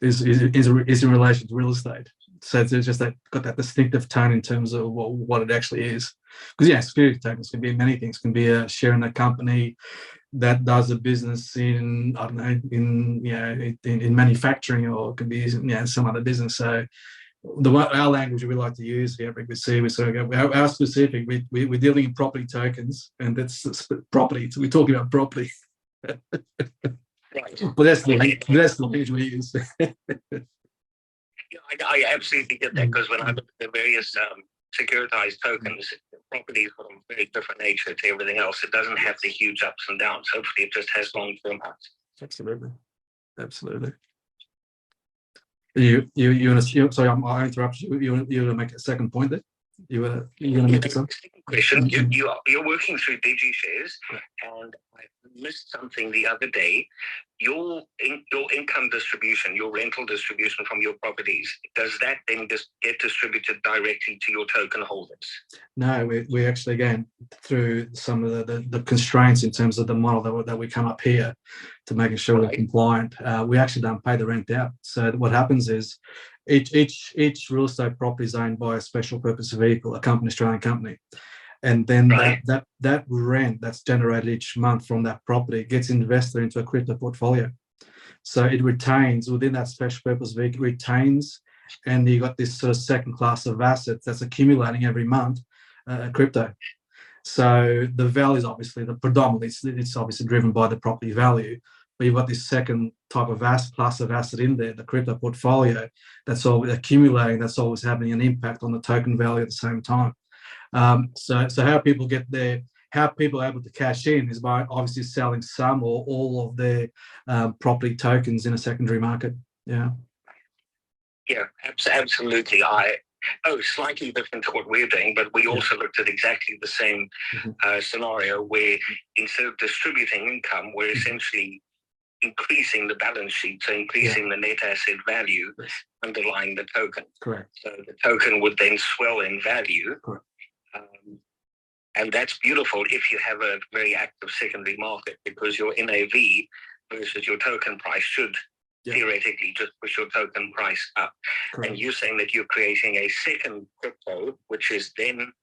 in relation to real estate. So it's just got that distinctive tone in terms of what it actually is. Because security tokens can be many things. It can be a share in a company that does a business in, I don't know, in manufacturing, or it could be some other business. So our language we like to use here at BRIK, we sort of go, our specific, we're dealing in property tokens, and that's property. So we're talking about property. Right. But that's the language we use. I absolutely get that, because when I look at the various securitized tokens, property is of a very different nature to everything else. It doesn't have the huge ups and downs. Hopefully, it just has long-term ups. Absolutely. You want to? Sorry, I interrupted you. You want to make a second point there? You want to make a second question? You're working through DigiShares, and I missed something the other day. Your income distribution, your rental distribution from your properties, does that then just get distributed directly to your token holders? No, we actually, again, through some of the constraints in terms of the model that we come up here to making sure we're compliant, we actually don't pay the rent out. So what happens is each real estate property is owned by a special purpose vehicle, a company, Australian company. And then that rent that's generated each month from that property gets invested into a crypto portfolio. So it retains within that special purpose vehicle, and you got this sort of second class of assets that's accumulating every month, crypto. So the value is obviously predominantly, it's obviously driven by the property value, but you've got this second type of class of asset in there, the crypto portfolio, that's always accumulating, that's always having an impact on the token value at the same time. So how people are able to cash in is by obviously selling some or all of their property tokens in a secondary market. Yeah, absolutely. Slightly different to what we're doing, but we also looked at exactly the same scenario where instead of distributing income, we're essentially increasing the balance sheet, so increasing the net asset value underlying the token. Correct. So the token would then swell in value. Correct. And that's beautiful if you have a very active secondary market, because your NAV versus your token price should theoretically just push your token price up. Correct. And you're saying that you're creating a second crypto, which is then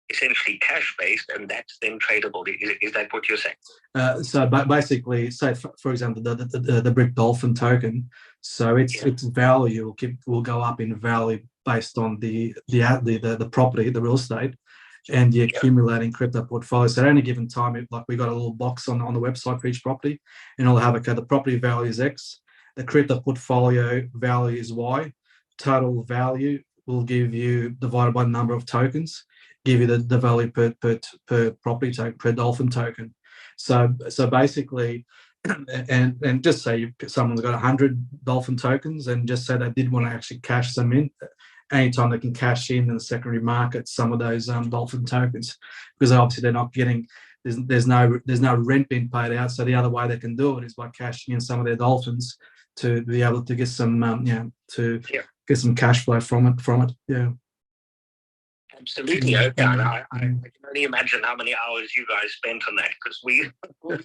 essentially cash-based, and that's then tradable. Is that what you're saying? So basically, say, for example, the BRIK Dolphin token, so its value will go up in value based on the property, the real estate, and the accumulating crypto portfolio. So at any given time, like we got a little box on the website for each property, and it'll have, okay, the property value is X, the crypto portfolio value is Y, total value will give you, divided by the number of tokens, give you the value per property token, per dolphin token. So basically, and just say someone's got 100 dolphin tokens, and just say they did want to actually cash them in, anytime they can cash in the secondary market some of those dolphin tokens, because obviously they're not getting, there's no rent being paid out. So the other way they can do it is by cashing in some of their dolphins to be able to get some get some cash flow from it. Yeah. Absolutely. Okay. And I can only imagine how many hours you guys spent on that, because we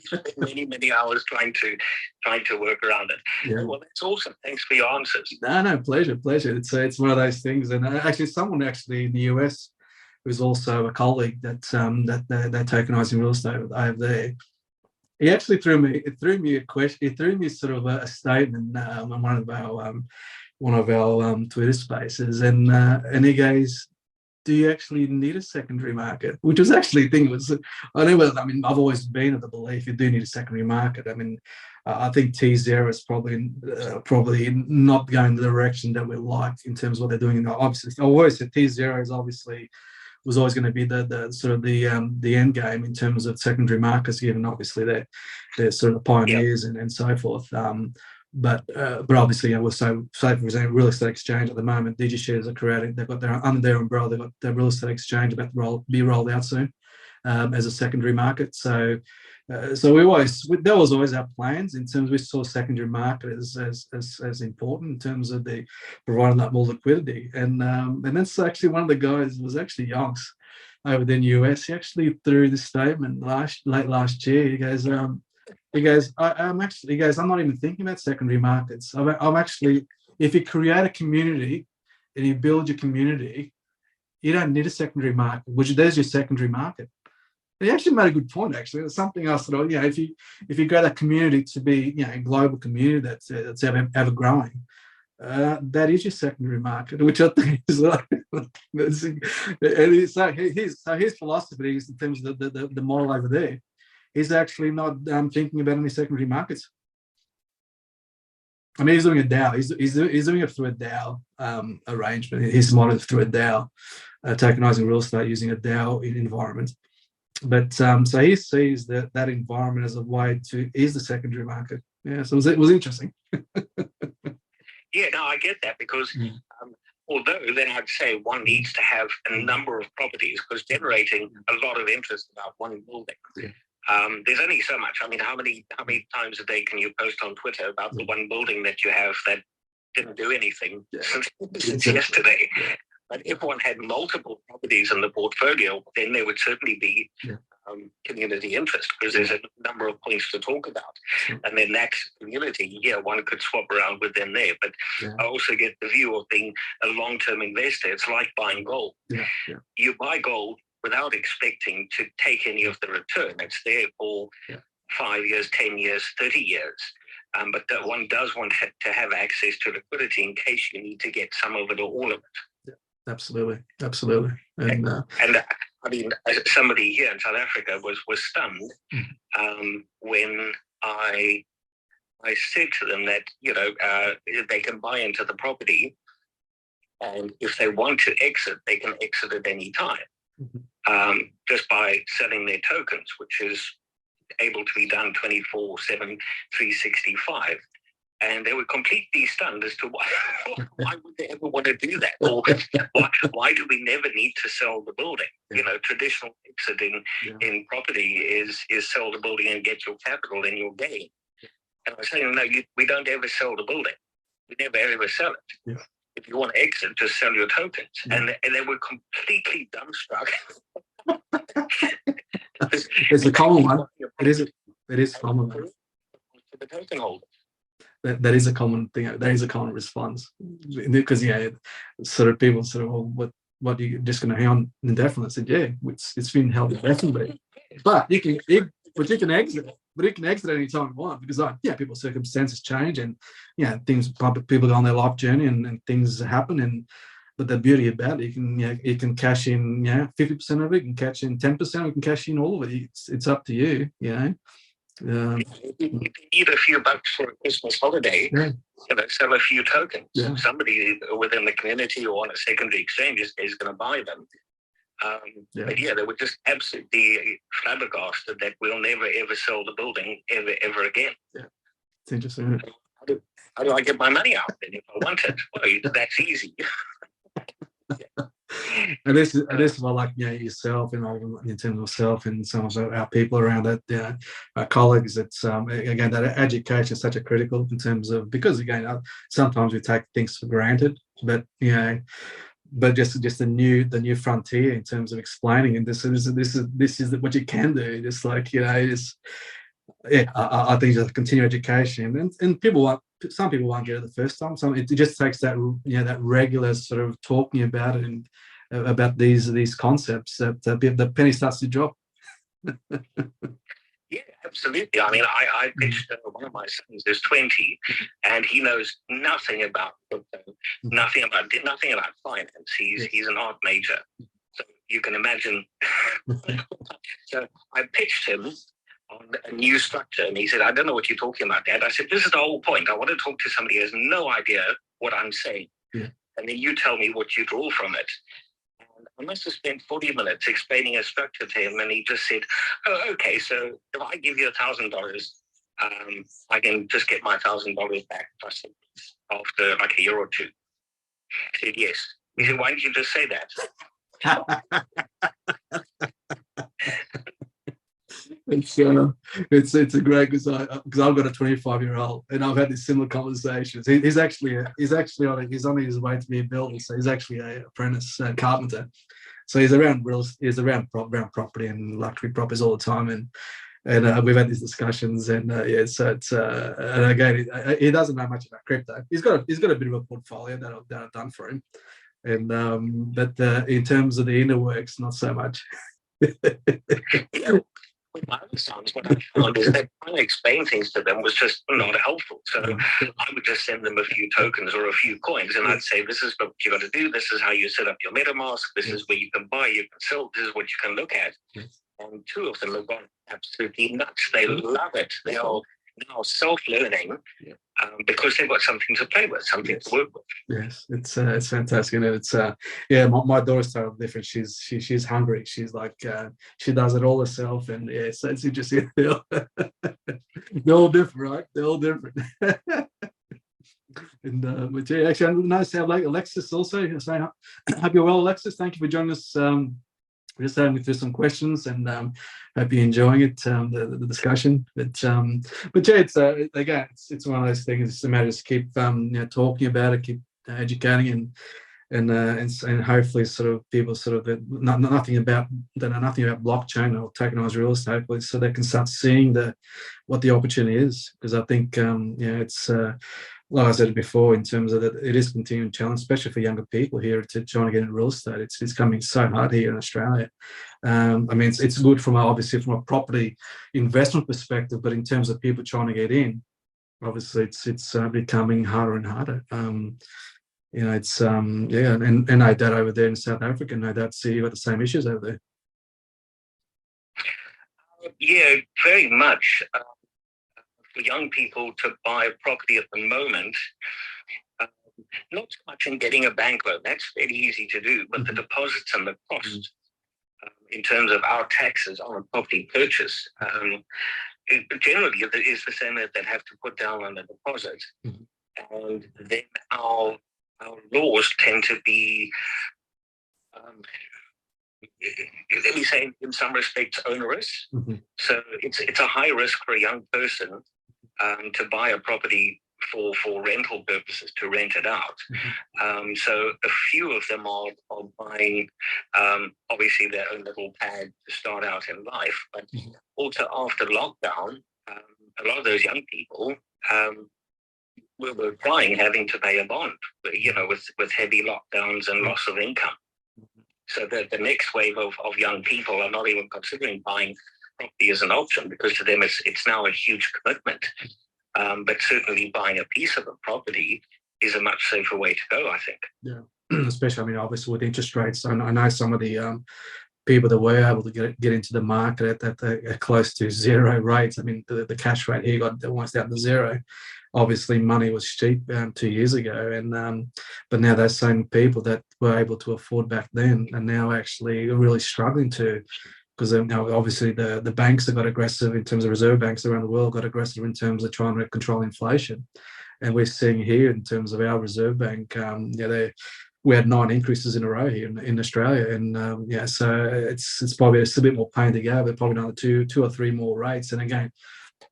spent many hours trying to work around it. Yeah. Well, that's awesome. Thanks for your answers. No, pleasure. It's one of those things. And actually, someone in the US who's also a colleague that they're tokenizing real estate over there. He actually threw me a question. He threw me sort of a statement on one of our Twitter spaces, and he goes, do you actually need a secondary market? Which was actually, I've always been of the belief you do need a secondary market. I mean, I think T0 is probably not going the direction that we like in terms of what they're doing. Obviously, I always said T0 was always going to be the sort of the end game in terms of secondary markets, given obviously they're sort of pioneers and so forth. But obviously, we're say for example, real estate exchange at the moment, DigiShares are creating. They've got under their umbrella. They've got their real estate exchange about to be rolled out soon as a secondary market. So there was always our plans in terms. We saw secondary market as important in terms of the providing that more liquidity. And that's actually one of the guys was actually Yonks over in the US. He actually threw this statement late last year. He goes. I'm not even thinking about secondary markets. I'm actually, if you create a community and you build your community, you don't need a secondary market, there's your secondary market. He actually made a good point, actually. It's something else that, if you grow that community to be, a global community that's ever growing, that is your secondary market, which I think is like, so his philosophy is in terms of the model over there. He's actually not thinking about any secondary markets. I mean, he's doing a DAO. He's doing it through a DAO arrangement. He's modeled through a DAO, tokenizing real estate using a DAO environment. But so he sees that environment as a way to ease the secondary market. Yeah, so it was interesting. Yeah, no, I get that, because although then I'd say one needs to have a number of properties, because generating a lot of interest about one building. Yeah. There's only so much. I mean, how many times a day can you post on Twitter about the one building that you have that didn't do anything since yesterday? Yeah. But if one had multiple properties in the portfolio, then there would certainly be community interest, because there's a number of points to talk about. Sure. And then that community, one could swap around within there. But I also get the view of being a long-term investor. It's like buying gold. Yeah. Yeah. You buy gold without expecting to take any of the return. It's there for 5 years, 10 years, 30 years. But that one does want to have access to liquidity in case you need to get some of it or all of it. Yeah, absolutely. And I mean, somebody here in South Africa was stunned when I said to them that, they can buy into the property, and if they want to exit, they can exit at any time. Just by selling their tokens, which is able to be done 24/7, 365. And they were completely stunned as to why would they ever want to do that? Or why do we never need to sell the building? Traditional exit in property is sell the building and get your capital and your gain. And I was saying, no, we don't ever sell the building. We never ever sell it. Yeah. If you want to exit, just sell your tokens. Yeah. And they were completely dumbstruck. It's a common one. It is common. To the token holder. That is a common thing. That is a common response, because sort of people sort of, well, what you just going to hang on indefinitely? I said, it's been held indefinitely, but you can exit. But it can exit at any time you want, because people's circumstances change, and people go on their life journey, and things happen, But the beauty about it, you can cash in 50% of it, you can cash in 10%, you can cash in all of it. It's up to you, If you need a few bucks for a Christmas holiday, sell a few tokens. Somebody within the community or on a secondary exchange is going to buy them. But they were just absolutely flabbergasted that we'll never ever sell the building ever again. It's interesting. How do I get my money out then if I want it? Well, that's easy. And this is what, like, yourself, in terms of myself and some of our people around that, our colleagues. It's again, that education is such a critical in terms of, because again, sometimes we take things for granted, but just the new frontier in terms of explaining, and this is what you can do. Just like, I think just continue education, and some people won't get it the first time. So it just takes that that regular sort of talking about it, and about these concepts, that the penny starts to drop. Yeah, absolutely. I mean, I pitched one of my sons is 20, and he knows nothing about crypto, nothing about finance. He's an art major, so you can imagine. So I pitched him on a new structure, and he said, "I don't know what you're talking about, Dad." I said, "This is the whole point. I want to talk to somebody who has no idea what I'm saying, and then you tell me what you draw from it." I must have spent 40 minutes explaining a structure to him, and he just said, "Oh, okay, so if I give you $1,000, I can just get my $1,000 back plus after like a year or two." I said, "Yes." He said, "Why didn't you just say that?" It's a great, because I've got a 25-year-old, and I've had these similar conversations. He's on his way to be a builder, so he's actually an apprentice carpenter. So he's around property and luxury properties all the time, and we've had these discussions, and and again, he doesn't know much about crypto. He's got a bit of a portfolio that I've done for him, and but in terms of the inner works, not so much. With my other sons, what I found is that trying to explain things to them was just not helpful. So I would just send them a few tokens or a few coins, and I'd say, "This is what you got to do. This is how you set up your MetaMask. This is where you can buy, you can sell. This is what you can look at." And two of them have gone absolutely nuts. They love it. They are now self-learning because they've got something to play with, something to work with. Yes, it's fantastic. And it's my daughter's totally different. She's hungry. She's like, she does it all herself, and so it's interesting. They're all different, right? They're all different. And but actually, nice to have Alexis also. So, hope you're well, Alexis. Thank you for joining us. We're just having through some questions, and hope you're enjoying it, the discussion. But it's again, it's one of those things. It's a matter of just keep talking about it, keep educating, and hopefully sort of people sort of that know nothing about blockchain or tokenized real estate, so they can start seeing what the opportunity is. Because I think it's like I said before, in terms of that, it is a continuing challenge, especially for younger people here to trying to get into real estate. It's coming so hard here in Australia. I mean, it's good obviously from a property investment perspective, but in terms of people trying to get in, obviously it's becoming harder and harder. It's and no doubt over there in South Africa, no doubt see you got the same issues over there. Yeah, very much. For young people to buy a property at the moment, not so much in getting a bank loan, that's very easy to do, but the deposits and the costs in terms of our taxes on a property purchase, generally it is the same that have to put down on the deposit. And then our laws tend to be, let me say, in some respects, onerous. So it's a high risk for a young person to buy a property for rental purposes, to rent it out. So a few of them are buying, obviously, their own little pad to start out in life. But also after lockdown, a lot of those young people were crying having to pay a bond, with heavy lockdowns and loss of income. So the next wave of young people are not even considering buying property as an option, because to them it's now a huge commitment. But certainly buying a piece of a property is a much safer way to go, I think. Yeah, especially, I mean, obviously with interest rates, I know some of the people that were able to get into the market at close to zero rates. I mean, the cash rate here got almost down to zero. Obviously, money was cheap 2 years ago, and but now those same people that were able to afford back then are now actually really struggling to, because obviously the banks have got aggressive in terms of reserve banks around the world, got aggressive in terms of trying to control inflation. And we're seeing here in terms of our reserve bank, we had 9 increases in a row here in Australia, and so it's probably a bit more pain to go, but probably another two or three more rates. And again,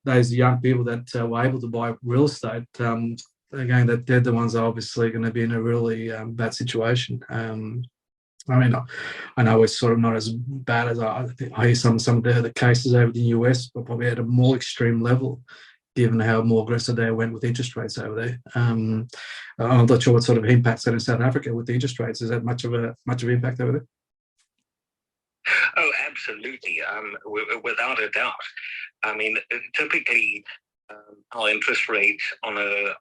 those young people that were able to buy real estate, again, that they're the ones obviously going to be in a really bad situation. I mean, I know it's sort of not as bad as I hear some of the cases over the US, but probably at a more extreme level, given how more aggressive they went with interest rates over there. I'm not sure what sort of impacts that in South Africa with the interest rates. Is that much of an impact over there? Oh, absolutely, without a doubt. I mean, typically, our interest rate on a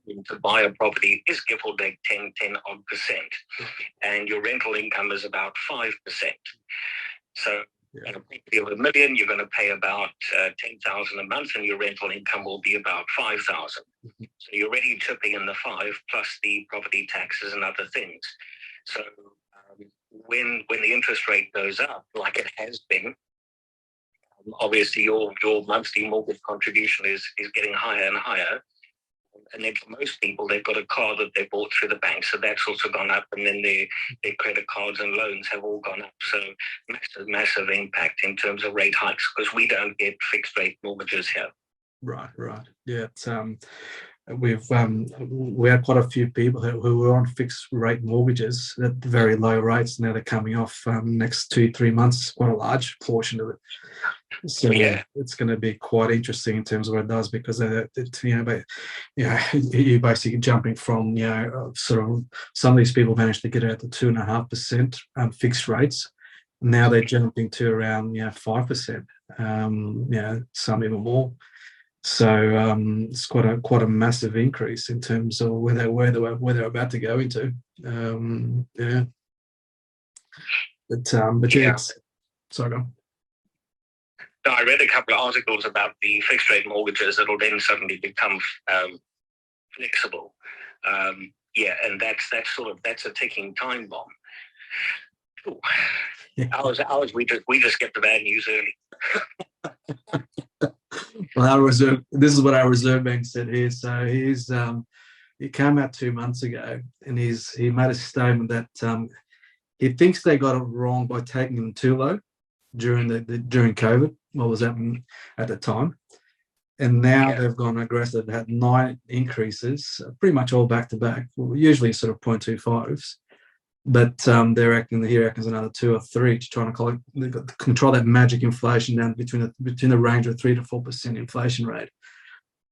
loan to buy a property is give or take 10 odd %, and your rental income is about 5%. So, in a property of $1 million, you're going to pay about $10,000 a month, and your rental income will be about $5,000. So you're already tipping in the 5 plus the property taxes and other things. So when the interest rate goes up, like it has been, obviously your monthly mortgage contribution is getting higher and higher. And then for most people, they've got a car that they bought through the bank, so that's also gone up. And then their credit cards and loans have all gone up. So massive impact in terms of rate hikes, because we don't get fixed rate mortgages here. Right. Yeah, it's we had quite a few people who were on fixed rate mortgages at very low rates. Now they're coming off next 2-3 months, quite a large portion of it. So it's going to be quite interesting in terms of what it does, because you're basically jumping from sort of, some of these people managed to get out to 2.5% fixed rates. Now they're jumping to around 5%. Some even more. So it's quite a massive increase in terms of where they're about to go into. But yeah. Sorry, go on. No, I read a couple of articles about the fixed rate mortgages that'll then suddenly become flexible. And that's a ticking time bomb. Ooh. Yeah. Ours, we just get the bad news early. Well, this is what our reserve bank said here. So he came out 2 months ago, and he made a statement that he thinks they got it wrong by taking them too low during COVID. What was happening at the time, and now they've gone aggressive. They had 9 increases, pretty much all back to back. Usually sort of 0.25s, but he reckons another 2 or 3 to try to control that magic inflation down between the range of 3 to 4% inflation rate.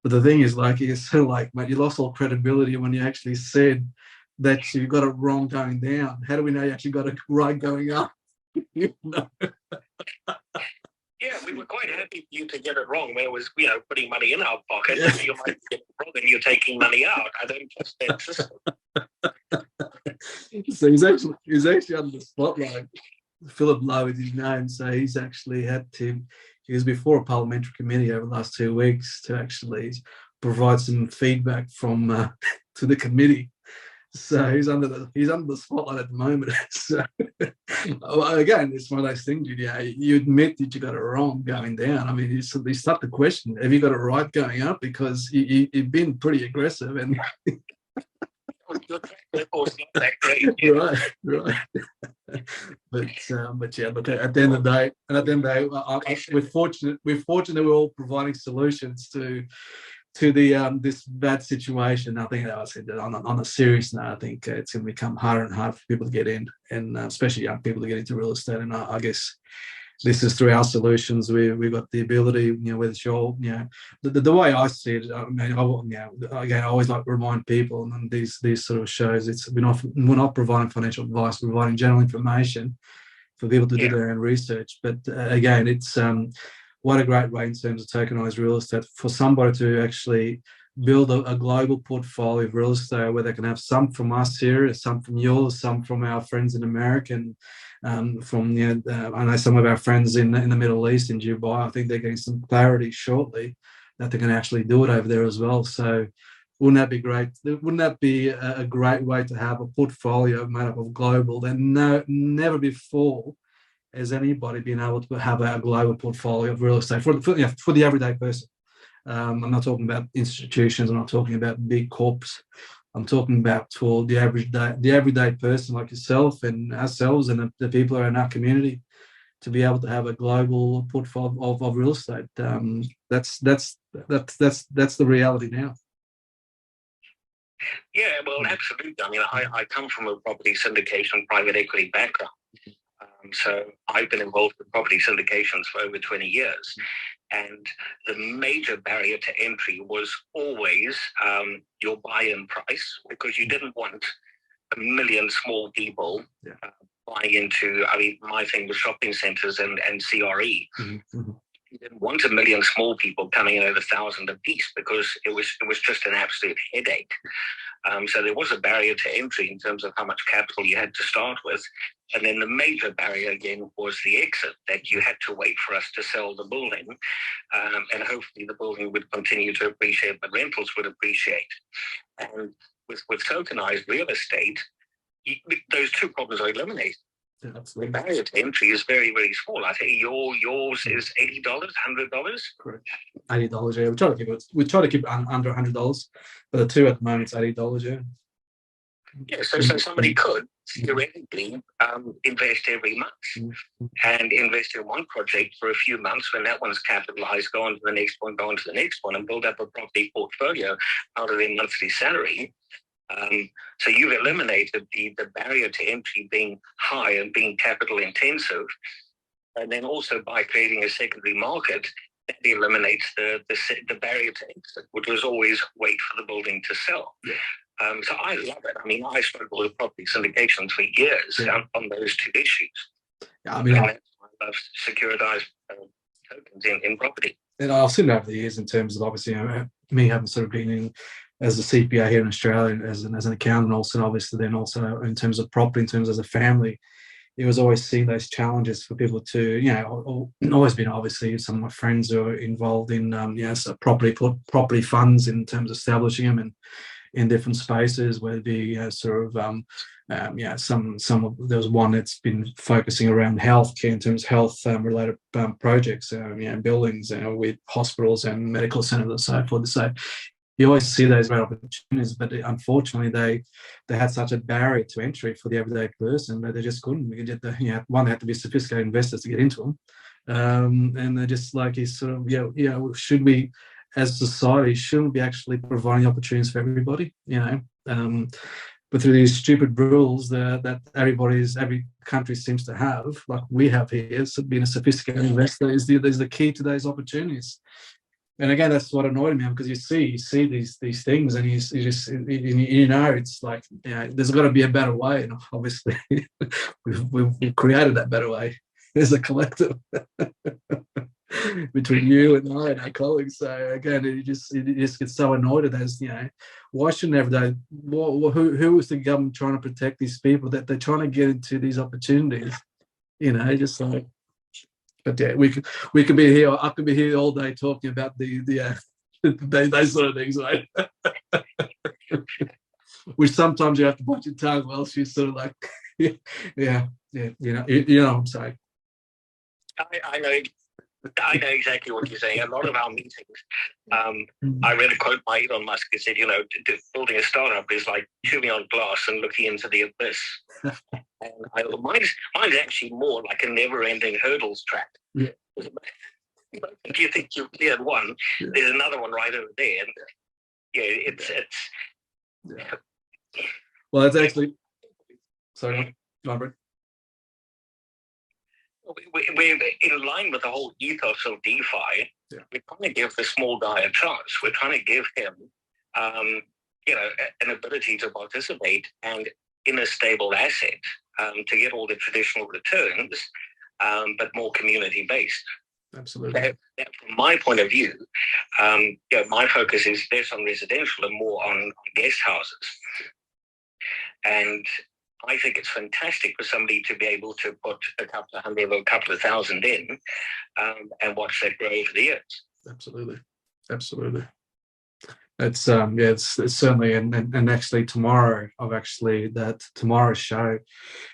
But the thing is, it's sort of like, mate, you lost all credibility when you actually said that you got it wrong going down. How do we know you actually got it right going up? Yeah, we were quite happy for you to get it wrong. Where it was, putting money in our pocket. Yeah. You might get it wrong and you're taking money out. I don't trust that system. So he's actually under the spotlight. Philip Lowe is his name. So he's actually he was before a parliamentary committee over the last 2 weeks to actually provide some feedback from to the committee. So he's under the spotlight at the moment. So again, it's one of those things. You admit that you got it wrong going down. I mean, you start to question: have you got it right going up? Because you've been pretty aggressive, and Right. But at the end of the day, we're fortunate. We're all providing solutions to this bad situation. I think that I said that on a serious note, I think it's going to become harder and harder for people to get in, and especially young people to get into real estate. And I guess this is through our solutions. We've got the ability, whether it's the way I see it. I mean, again, I always like to remind people, and these sort of shows, we're not providing financial advice. We're providing general information for people to do their own research. But again, it's what a great way in terms of tokenized real estate for somebody to actually build a global portfolio of real estate where they can have some from us here, some from yours, some from our friends in America, and I know some of our friends in the Middle East, in Dubai. I think they're getting some clarity shortly that they can actually do it over there as well. So wouldn't that be great? Wouldn't that be a great way to have a portfolio made up of global? That never before has anybody been able to have a global portfolio of real estate for the everyday person. I'm not talking about institutions. I'm not talking about big corps. I'm talking about for the everyday person like yourself and ourselves and the people who are in our community to be able to have a global portfolio of real estate. That's the reality now. Yeah, well, absolutely. I mean, I come from a property syndication, private equity background. So I've been involved with property syndications for over 20 years. And the major barrier to entry was always your buy-in price, because you didn't want a million small people buying into, I mean, my thing was shopping centers and CRE. Mm-hmm. You didn't want a million small people coming in at 1,000 a piece, because it was just an absolute headache. So there was a barrier to entry in terms of how much capital you had to start with. And then the major barrier again was the exit, that you had to wait for us to sell the building. And hopefully the building would continue to appreciate, but rentals would appreciate. And with tokenized real estate, those two problems are eliminated. The barrier to entry is very, very small. I think yours is $80, $100. Correct. $80. Yeah, we try to keep it under $100, but the two at the moment is $80. Yeah. Yeah. So somebody could theoretically invest every month and invest in one project for a few months. When that one's capitalized, go on to the next one, go on to the next one, and build up a property portfolio out of their monthly salary. So you've eliminated the barrier to entry being high and being capital intensive. And then also by creating a secondary market, that eliminates the barrier to exit, which was always wait for the building to sell. Yeah. So I love it. I mean, I struggled with property syndications for years on those two issues. Yeah, I mean, that's why I love securitized tokens in property. And I've seen over the years in terms of obviously me having sort of been in as a CPA here in Australia, as an accountant, also obviously then also in terms of property, in terms of as a family, it was always seeing those challenges for people to, always been obviously some of my friends who are involved in, so property funds in terms of establishing them and in different spaces, whether it be there was one that's been focusing around healthcare in terms of health related projects, buildings, with hospitals and medical centers and so forth. So you always see those great opportunities, but unfortunately they had such a barrier to entry for the everyday person that they just couldn't. One, they had to be sophisticated investors to get into them, and they're just like, should we, as a society, shouldn't be actually providing opportunities for everybody, but through these stupid rules that every country seems to have, like we have here, so being a sophisticated investor is the key to those opportunities. And again, that's what annoyed me, because you see these things, and you just it's like, there's got to be a better way, and obviously we've created that better way as a collective between you and I and our colleagues. So again, you just get so annoyed at those. Why shouldn't every day? Who is the government trying to protect these people that they're trying to get into these opportunities? Just like. But yeah, we could be here. I could be here all day talking about those sort of things, right? Which sometimes you have to bite your tongue, or else you're sort of like, yeah, you know what I'm saying. I know exactly what you're saying. A lot of our meetings, I read a quote by Elon Musk. He said, building a startup is like chewing on glass and looking into the abyss. And mine's actually more like a never-ending hurdles track. Yeah. If you think you've cleared one, there's another one right over there. And it's. Yeah. Well, it's actually. Sorry, Robert. We're in line with the whole ethos of DeFi. Yeah. We're trying to give the small guy a chance. We're trying to give him, an ability to participate and in a stable asset to get all the traditional returns, but more community-based. Absolutely. From my point of view, my focus is less on residential and more on guest houses. And I think it's fantastic for somebody to be able to put a couple of hundred or a couple of thousand in and watch that grow over the years. Absolutely. It's certainly, and actually tomorrow tomorrow's show,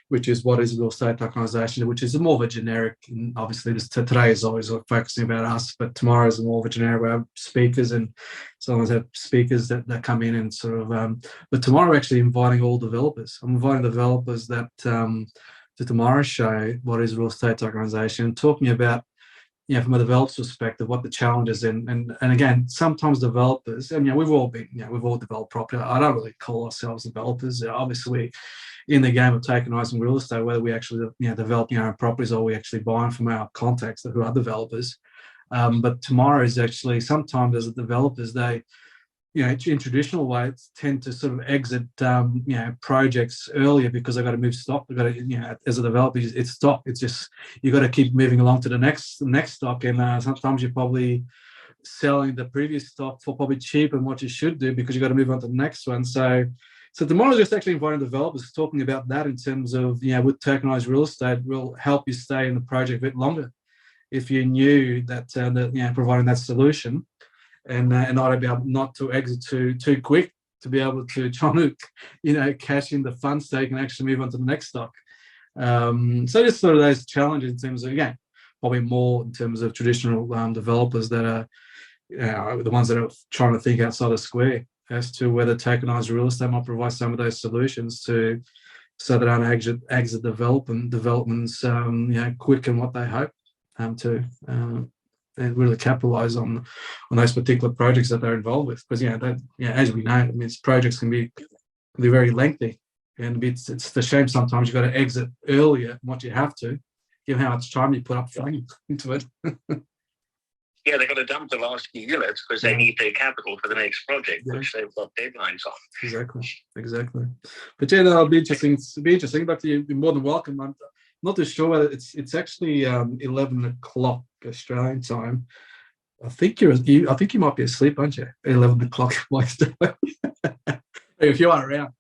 which is what is real estate tokenization, which is more of a generic, and obviously today is always focusing about us, but tomorrow is more of a generic. We have speakers, and sometimes have speakers that come in and sort of, but tomorrow we're actually inviting all developers. I'm inviting developers that to tomorrow's show, what is real estate tokenization, talking about, from a developer's perspective, what the challenges and again, sometimes developers, and we've all developed property. I don't really call ourselves developers. Obviously, in the game of tokenizing real estate, whether we actually developing our own properties or we actually buying from our contacts who are developers. But tomorrow is actually, sometimes as developers, they, in traditional ways, tend to sort of exit projects earlier because they've got to move stock. They've got to, as a developer, it's stock. It's just, you've got to keep moving along to the next stock, and sometimes you're probably selling the previous stock for probably cheaper than what you should do because you've got to move on to the next one. So tomorrow's just actually inviting developers, talking about that in terms of, with tokenized real estate will help you stay in the project a bit longer if you knew that, providing that solution. And not be able not to exit too quick, to be able to try to cash in the funds so you can actually move on to the next stock. So just sort of those challenges in terms of, again, probably more in terms of traditional developers that are the ones that are trying to think outside the square as to whether tokenized real estate might provide some of those solutions so they don't exit developments quick and what they hope to. And really capitalize on those particular projects that they're involved with, because as we know, projects can be very lengthy, and it's the shame sometimes you've got to exit earlier than what you have to, given how much time you put up front into it. They've got to dump the last few units because they need their capital for the next project, which they've got deadlines on. Exactly. But that'll be interesting. It'll be interesting. But you're more than welcome. I'm not too sure whether it's actually 11 o'clock Australian time. I think you might be asleep, aren't you? 11 o'clock my time. If you are around,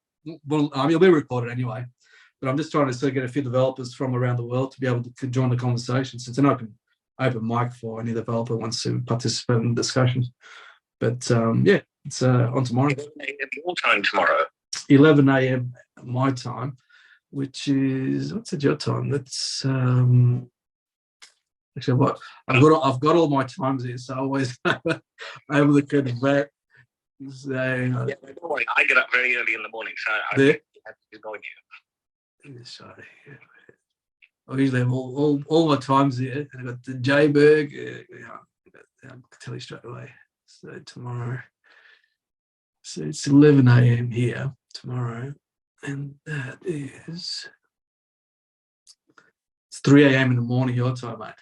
well, you'll be recorded anyway. But I'm just trying to sort of get a few developers from around the world to be able to join the conversation. It's an open mic for any developer who wants to participate in the discussion. But it's on tomorrow. 11 a.m. your time tomorrow. 11 a.m. my time, which is, what's it your time? That's actually what I've got all my times here, so I always able to get it back. So, don't worry, I get up very early in the morning, so I have to join you. Sorry. I usually have all my times here. I've got the J-Berg. I'll tell you straight away. So tomorrow, so it's 11 a.m. here tomorrow, and that is, it's 3 a.m. in the morning your time, mate.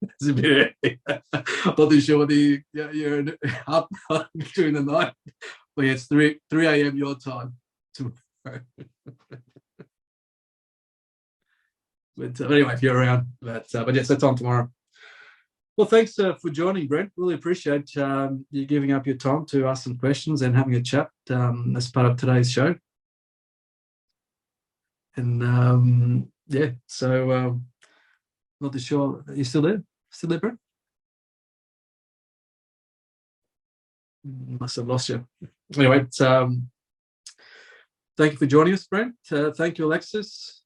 It's a bit early. I'm not too sure whether you're up during the night, but it's 3 a.m. your time tomorrow. But anyway, if you're around, but yes, that's on tomorrow. Well, thanks for joining, Brent. Really appreciate you giving up your time to ask some questions and having a chat as part of today's show. And so not too sure. Are you still there? Still there, Brent? Must have lost you. Anyway, thank you for joining us, Brent. Thank you, Alexis.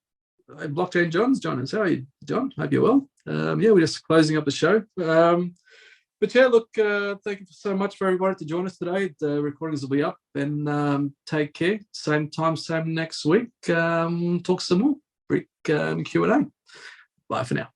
Blockchain John's joining us. How are you, John? Hope you're well. We're just closing up the show. But look, thank you so much for everybody to join us today. The recordings will be up, and take care. Same time, same next week. Talk some more BRIK Q&A. Bye for now.